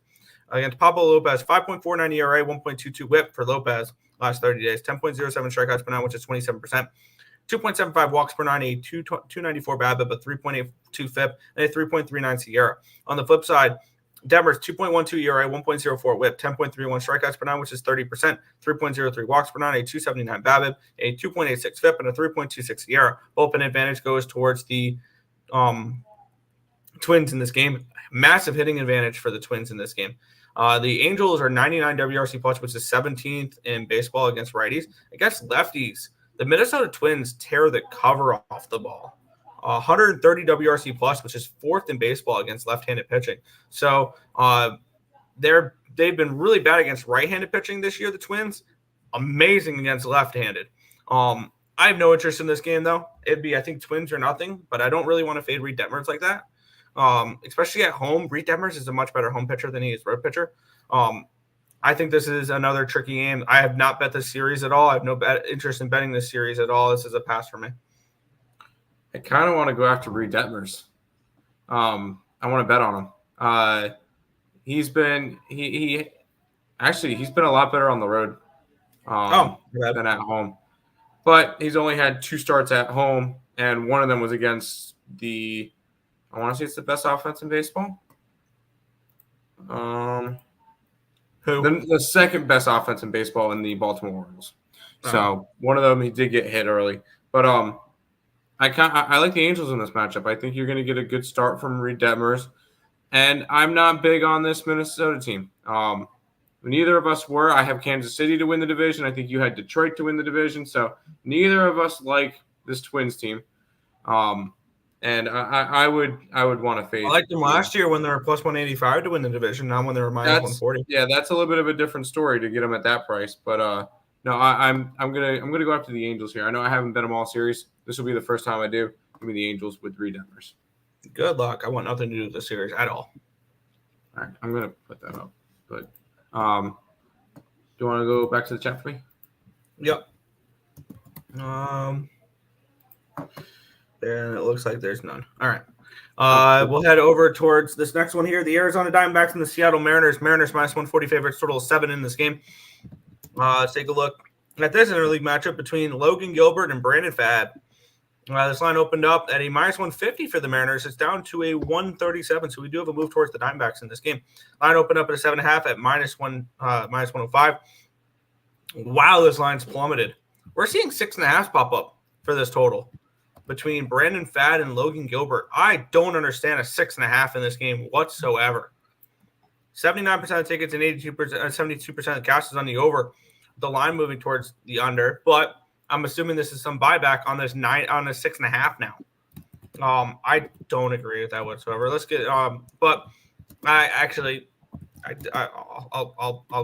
Against Pablo Lopez, 5.49 ERA, 1.22 whip for Lopez last 30 days, 10.07 strikeouts per nine, which is 27%, 2.75 walks per nine, a 294 BABIP, a 3.82 FIP, and a 3.39 SIERA. On the flip side, Detmers, 2.12 ERA, 1.04 whip, 10.31 strikeouts per nine, which is 30%, 3.03 walks per nine, a 279 BABIP, a 2.86 FIP, and a 3.26 ERA. Open advantage goes towards the Twins in this game. Massive hitting advantage for the Twins in this game. The Angels are 99 WRC plus, which is 17th in baseball against righties. Against lefties, the Minnesota Twins tear the cover off the ball. 130 WRC plus, which is 4th in baseball against left-handed pitching. So they've been really bad against right-handed pitching this year, the Twins. Amazing against left-handed. I have no interest in this game, though. It'd be, I think, Twins or nothing, but I don't really want to fade Reed Detmers like that. Especially at home. Reed Detmers is a much better home pitcher than he is road pitcher. I think this is another tricky game. I have not bet this series at all. I have no interest in betting this series at all. This is a pass for me. I kind of want to go after Reed Detmers. I want to bet on him. He's been he's been a lot better on the road than at home. But he's only had 2 starts at home, and one of them was against I want to say it's the best offense in baseball. Who? The second best offense in baseball in the Baltimore Orioles. So one of them, he did get hit early. But I like the Angels in this matchup. I think you're going to get a good start from Reed Detmers. And I'm not big on this Minnesota team. Neither of us were. I have Kansas City to win the division. I think you had Detroit to win the division. So neither of us like this Twins team. And I would want to fade. I liked them last year when they were plus 185 to win the division, not when they were minus 140. Yeah, that's a little bit of a different story to get them at that price. But no, I'm gonna go after the Angels here. I know I haven't bet them all series. This will be the first time I do. Give me the Angels with Reed Detmers. Good luck. I want nothing to do with the series at all. All right, I'm gonna put that up. But do you want to go back to the chat for me? Yep. And it looks like there's none. All right. We'll head over towards this next one here. The Arizona Diamondbacks and the Seattle Mariners. Mariners minus 140 favorites, total of 7 in this game. Let's take a look at this interleague matchup between Logan Gilbert and Brandon Pfaadt. This line opened up at a minus 150 for the Mariners. It's down to a 137, so we do have a move towards the Diamondbacks in this game. Line opened up at a 7.5 at minus 105. Wow, this line's plummeted. We're seeing 6.5 pop up for this total between Brandon Pfaadt and Logan Gilbert. I don't understand a 6.5 in this game whatsoever. 79% of tickets and 72% of the cash is on the over. The line moving towards the under, but I'm assuming this is some buyback on this 6.5 now. I don't agree with that whatsoever. Let's get but I'll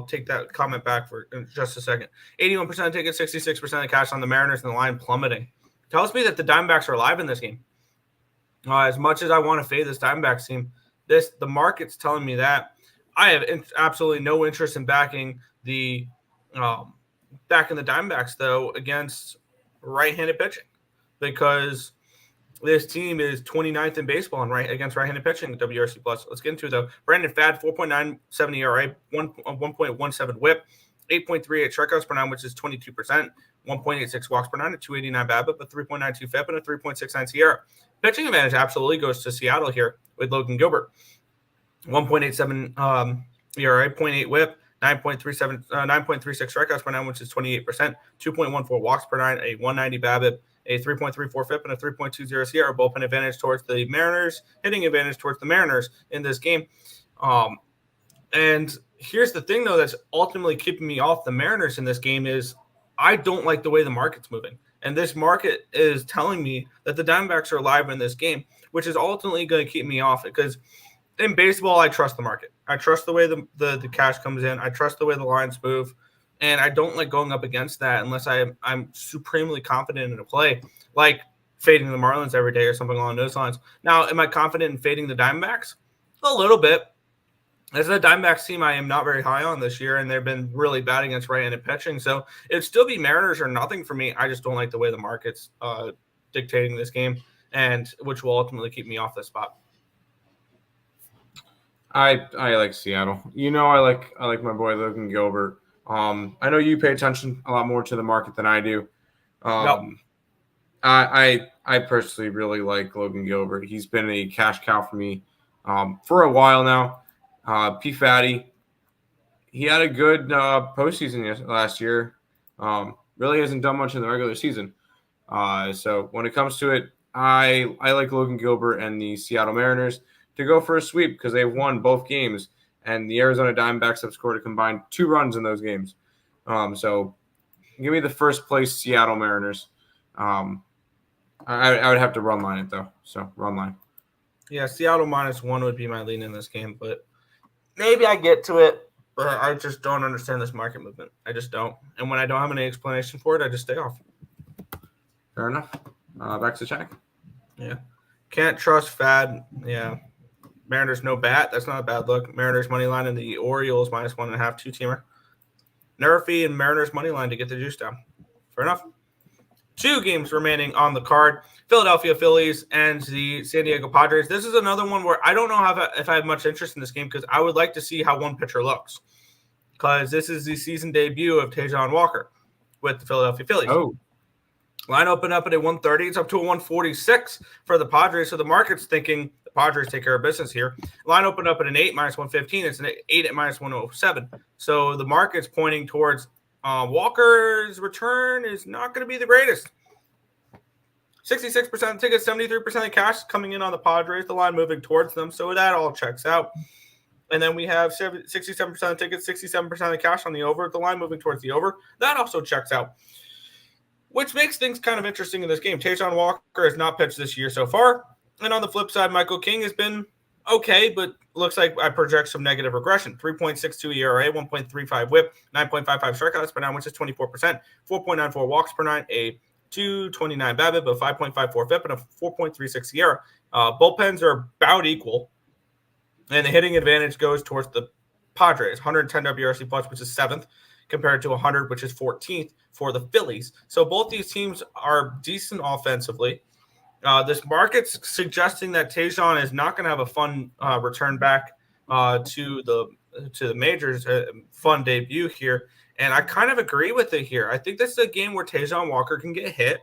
take that comment back for just a second. 81% of tickets, 66% of cash on the Mariners, and the line plummeting. Tells me that the Diamondbacks are alive in this game. As much as I want to fade this Diamondbacks team, the market's telling me that. I have absolutely no interest in backing the Diamondbacks, though, against right-handed pitching, because this team is 29th in baseball against right-handed pitching, WRC+. Let's get into it, though. Brandon Pfaadt, 4.97 ERA, 1.17 whip, 8.38 strikeouts per nine, which is 22%, 1.86 walks per nine, a 289 BABIP, a 3.92 FIP, and a 3.69 SIERA. Pitching advantage absolutely goes to Seattle here with Logan Gilbert. 1.87 ERA, 0.8 whip, 9.36 strikeouts per nine, which is 28%, 2.14 walks per nine, a 190 BABIP, a 3.34 FIP, and a 3.20 SIERA. Bullpen advantage towards the Mariners, hitting advantage towards the Mariners in this game. And here's the thing, though, that's ultimately keeping me off the Mariners in this game is I don't like the way the market's moving. And this market is telling me that the Diamondbacks are alive in this game, which is ultimately going to keep me off it, because in baseball, I trust the market. I trust the way the cash comes in. I trust the way the lines move. And I don't like going up against that unless I'm supremely confident in a play, like fading the Marlins every day or something along those lines. Now, am I confident in fading the Diamondbacks? A little bit. As a Diamondbacks team, I am not very high on this year, and they've been really bad against right-handed pitching. So it'd still be Mariners or nothing for me. I just don't like the way the market's dictating this game, and which will ultimately keep me off this spot. I like Seattle. I like my boy Logan Gilbert. I know you pay attention a lot more to the market than I do. I personally really like Logan Gilbert. He's been a cash cow for me for a while now. P. Fatty, he had a good postseason last year. Really hasn't done much in the regular season. So when it comes to it, I like Logan Gilbert and the Seattle Mariners to go for a sweep because they've won both games, and the Arizona Diamondbacks have scored a combined 2 runs in those games. So give me the first place Seattle Mariners. I would have to run line it though. So run line. Yeah, Seattle -1 would be my lean in this game, but maybe I get to it. But I just don't understand this market movement. I just don't. And when I don't have any explanation for it, I just stay off. Fair enough. Back to check. Yeah. Can't trust Fad. Yeah. Mariners no bat. That's not a bad look. Mariners money line and the Orioles -1.5 2-teamer. Nerfy and Mariners money line to get the juice down. Fair enough. 2 games remaining on the card. Philadelphia Phillies and the San Diego Padres. This is another one where I don't know if I have much interest in this game because I would like to see how one pitcher looks. Because this is the season debut of Tajon Walker with the Philadelphia Phillies. Oh. Line opened up at a 130. It's up to a 146 for the Padres. So the market's thinking the Padres take care of business here. Line opened up at an 8 -115. It's an 8 at -107. So the market's pointing towards Walker's return is not going to be the greatest. 66% of the tickets, 73% of the cash coming in on the Padres. The line moving towards them. So that all checks out. And then we have 67% of the tickets, 67% of the cash on the over. The line moving towards the over. That also checks out. Which makes things kind of interesting in this game. Tajon Walker has not pitched this year so far. And on the flip side, Michael King has been okay, but looks like I project some negative regression. 3.62 ERA, 1.35 whip, 9.55 strikeouts per 9, which is 24%. 4.94 walks per 9, a 2.29 BABIP, a 5.54 FIP, and a 4.36 ERA. Bullpens are about equal. And the hitting advantage goes towards the Padres. 110 WRC plus, which is 7th, compared to 100, which is 14th for the Phillies. So both these teams are decent offensively. This market's suggesting that Tajon is not going to have a fun return back to the majors, fun debut here. And I kind of agree with it here. I think this is a game where Tajon Walker can get hit,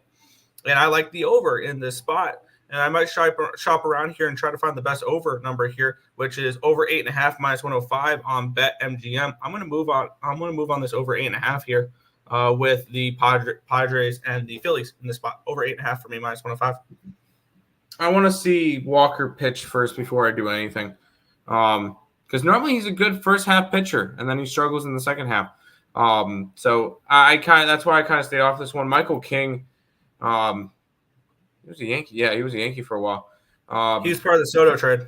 and I like the over in this spot. And I might shop around here and try to find the best over number here, which is over 8.5 -105 on BetMGM. I'm going to move on this over 8.5 here with the Padres and the Phillies in this spot. Over 8.5 for me, -105. I want to see Walker pitch first before I do anything, because normally he's a good first half pitcher, and then he struggles in the second half. So that's why I kind of stay off this one. Michael King. He was a Yankee. Yeah, he was a Yankee for a while. He's part of the Soto trade.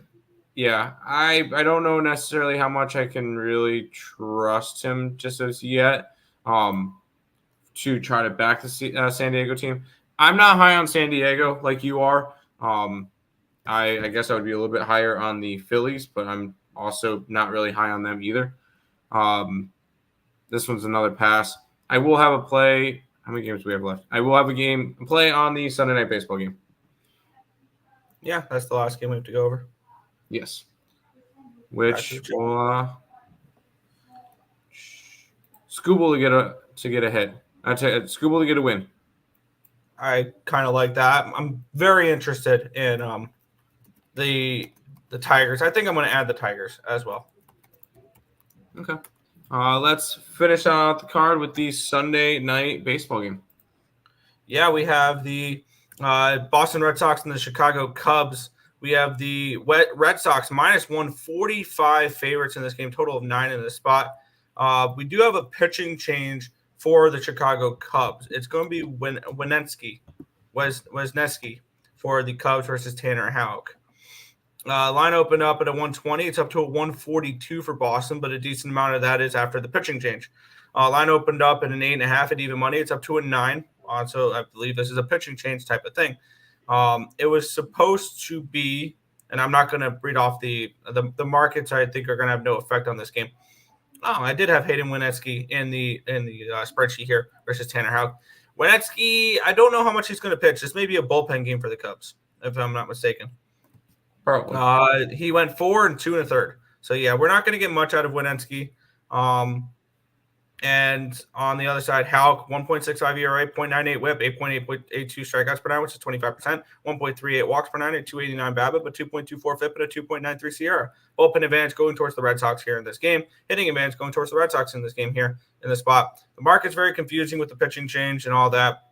Yeah, I don't know necessarily how much I can really trust him just as yet to try to back the San Diego team. I'm not high on San Diego like you are. I guess I would be a little bit higher on the Phillies, but I'm also not really high on them either. This one's another pass. I will have a play. How many games do we have left? I will have a play on the Sunday Night Baseball game. Yeah, that's the last game we have to go over. Yes. Which will Scooble to get a hit. Scooble to get a win. I kind of like that. I'm very interested in the Tigers. I think I'm going to add the Tigers as well. Okay. Let's finish out the card with the Sunday Night Baseball game. Yeah, we have the Boston Red Sox and the Chicago Cubs. We have the Red Sox -145 favorites in this game, total of 9 in this spot. We do have a pitching change for the Chicago Cubs. It's going to be Wesneski for the Cubs versus Tanner Houck. Line opened up at a 120. It's up to a 142 for Boston, but a decent amount of that is after the pitching change. Line opened up at an 8.5 at even money. It's up to a 9. So I believe this is a pitching change type of thing. It was supposed to be, and I'm not going to read off the markets. I think are going to have no effect on this game. I did have Hayden Wienetzky in the spreadsheet here versus Tanner Houck. Wienetzky, I don't know how much he's going to pitch. This may be a bullpen game for the Cubs, if I'm not mistaken. Probably. He went 4 and 2 1/3. So yeah, we're not going to get much out of Wienetzky. And on the other side, Houck, 1.65 ERA, 0.98 WHIP, 8.82 strikeouts per nine, which is 25%, 1.38 walks per nine, and 289 BABIP, but 2.24 FIP, and a 2.93 SIERA. Bullpen advantage going towards the Red Sox here in this game. Hitting advantage going towards the Red Sox in this game here in the spot. The market's very confusing with the pitching change and all that.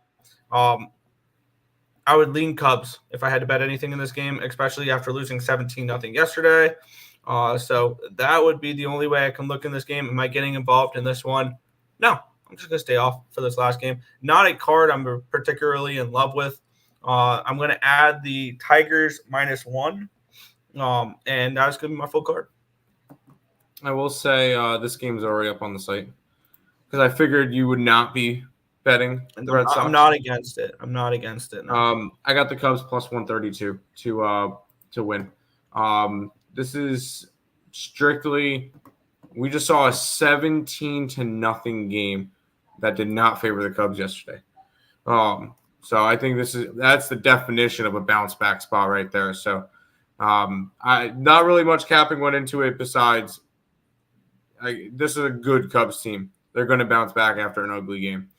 I would lean Cubs if I had to bet anything in this game, especially after losing 17-0 yesterday. So that would be the only way I can look in this game. Am I getting involved in this one? No, I'm just going to stay off for this last game. Not a card I'm particularly in love with. I'm going to add the Tigers -1, and that's going to be my full card. I will say this game's already up on the site because I figured you would not be betting the Red Sox. I'm not against it. No. I got the Cubs +132 to win. This is strictly we just saw a 17-0 game that did not favor the Cubs yesterday. So I think that's the definition of a bounce back spot right there. So not really much capping went into it besides this is a good Cubs team. They're going to bounce back after an ugly game.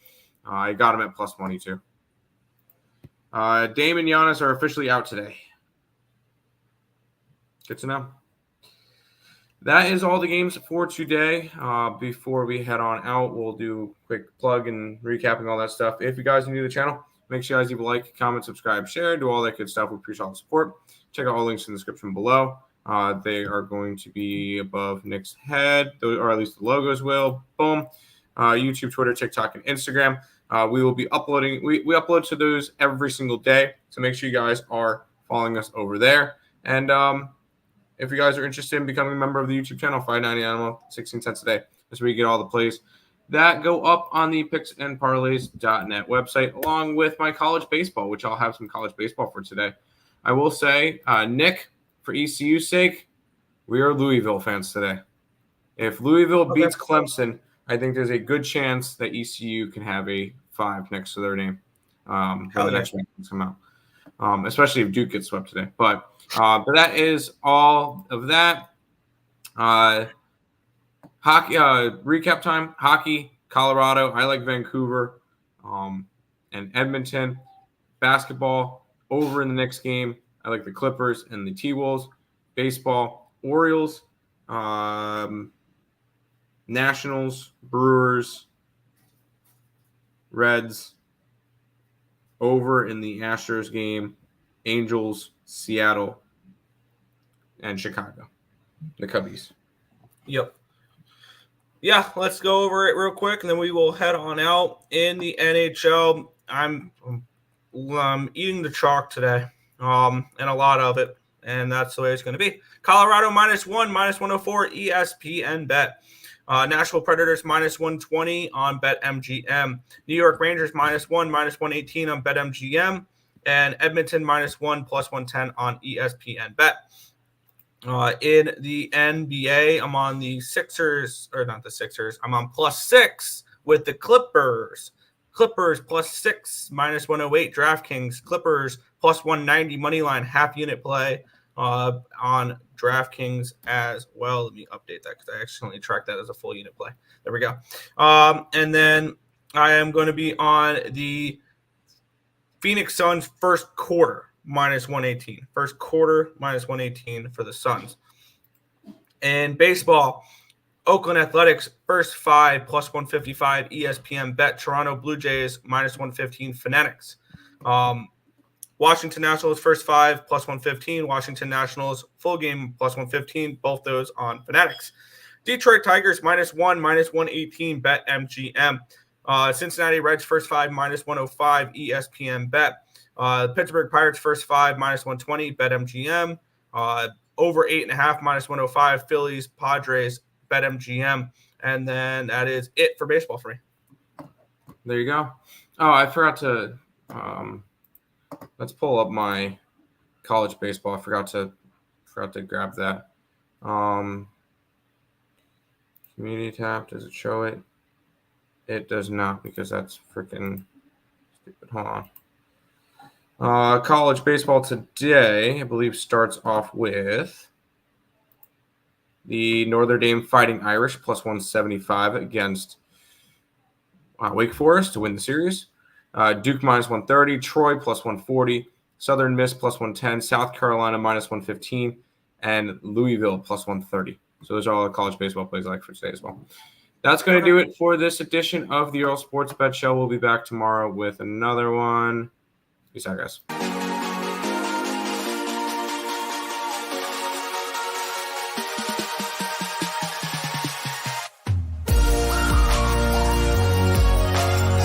I got them at plus money too. Dame and Giannis are officially out today. Good to know. That is all the games for today. Before we head on out, we'll do a quick plug and recapping all that stuff. If you guys are new to the channel, make sure you guys leave a like, comment, subscribe, share, do all that good stuff. We appreciate all the support. Check out all links in the description below. They are going to be above Nick's head, or at least the logos will. Boom. YouTube, Twitter, TikTok, and Instagram. We will be uploading. We upload to those every single day. So make sure you guys are following us over there. And if you guys are interested in becoming a member of the YouTube channel, $5.99 a month, 16 cents a day. That's where you get all the plays that go up on the picksandparleys.net website, along with my college baseball, which I'll have some college baseball for today. I will say, Nick, for ECU's sake, we are Louisville fans today. If Louisville beats Clemson, I think there's a good chance that ECU can have a 5 next to their name when the next rankings come out, especially if Duke gets swept today. But that is all of that. Hockey recap time. Hockey, Colorado. I like Vancouver and Edmonton. Basketball, over in the next game. I like the Clippers and the T-Wolves. Baseball, Orioles, Nationals, Brewers, Reds. Over in the Astros game, Angels, Seattle, and Chicago. The Cubbies. Yep. Yeah, let's go over it real quick, and then we will head on out. In the NHL, I'm eating the chalk today, and a lot of it, and that's the way it's going to be. Colorado -1, -104, ESPN bet. Nashville Predators -120 on BetMGM. New York Rangers -1, -118 on BetMGM. And Edmonton -1, +110 on ESPN bet. In the NBA, I'm on the Sixers, or not the Sixers. I'm on +6 with the Clippers. Clippers +6, -108. DraftKings. Clippers +190 money line, half unit play on DraftKings as well. Let me update that because I accidentally tracked that as a full unit play. There we go. And then I am going to be on the Phoenix Suns first quarter -118. First quarter -118 for the Suns. And baseball, Oakland Athletics first 5 +155 ESPN bet. Toronto Blue Jays -115 Fanatics. Washington Nationals first 5 +115. Washington Nationals full game +115. Both those on Fanatics. Detroit Tigers -1, -118 bet MGM. Cincinnati Reds first 5 -105 ESPN bet. Pittsburgh Pirates first 5 -120 bet MGM. over 8.5 -105. Phillies, Padres, BetMGM, and then that is it for baseball for me. There you go. Oh, I forgot to let's pull up my college baseball. I forgot to grab that. Community tab, does it show it? It does not, because that's freaking stupid. Hold on. College baseball today, I believe, starts off with the Notre Dame Fighting Irish plus 175 against Wake Forest to win the series. Duke minus 130, Troy plus 140, Southern Miss plus 110, South Carolina minus 115, and Louisville plus 130. So those are all the college baseball plays I like for today as well. That's going to do it for this edition of the Earle Sports Bet Show. We'll be back tomorrow with another one. Peace out, guys.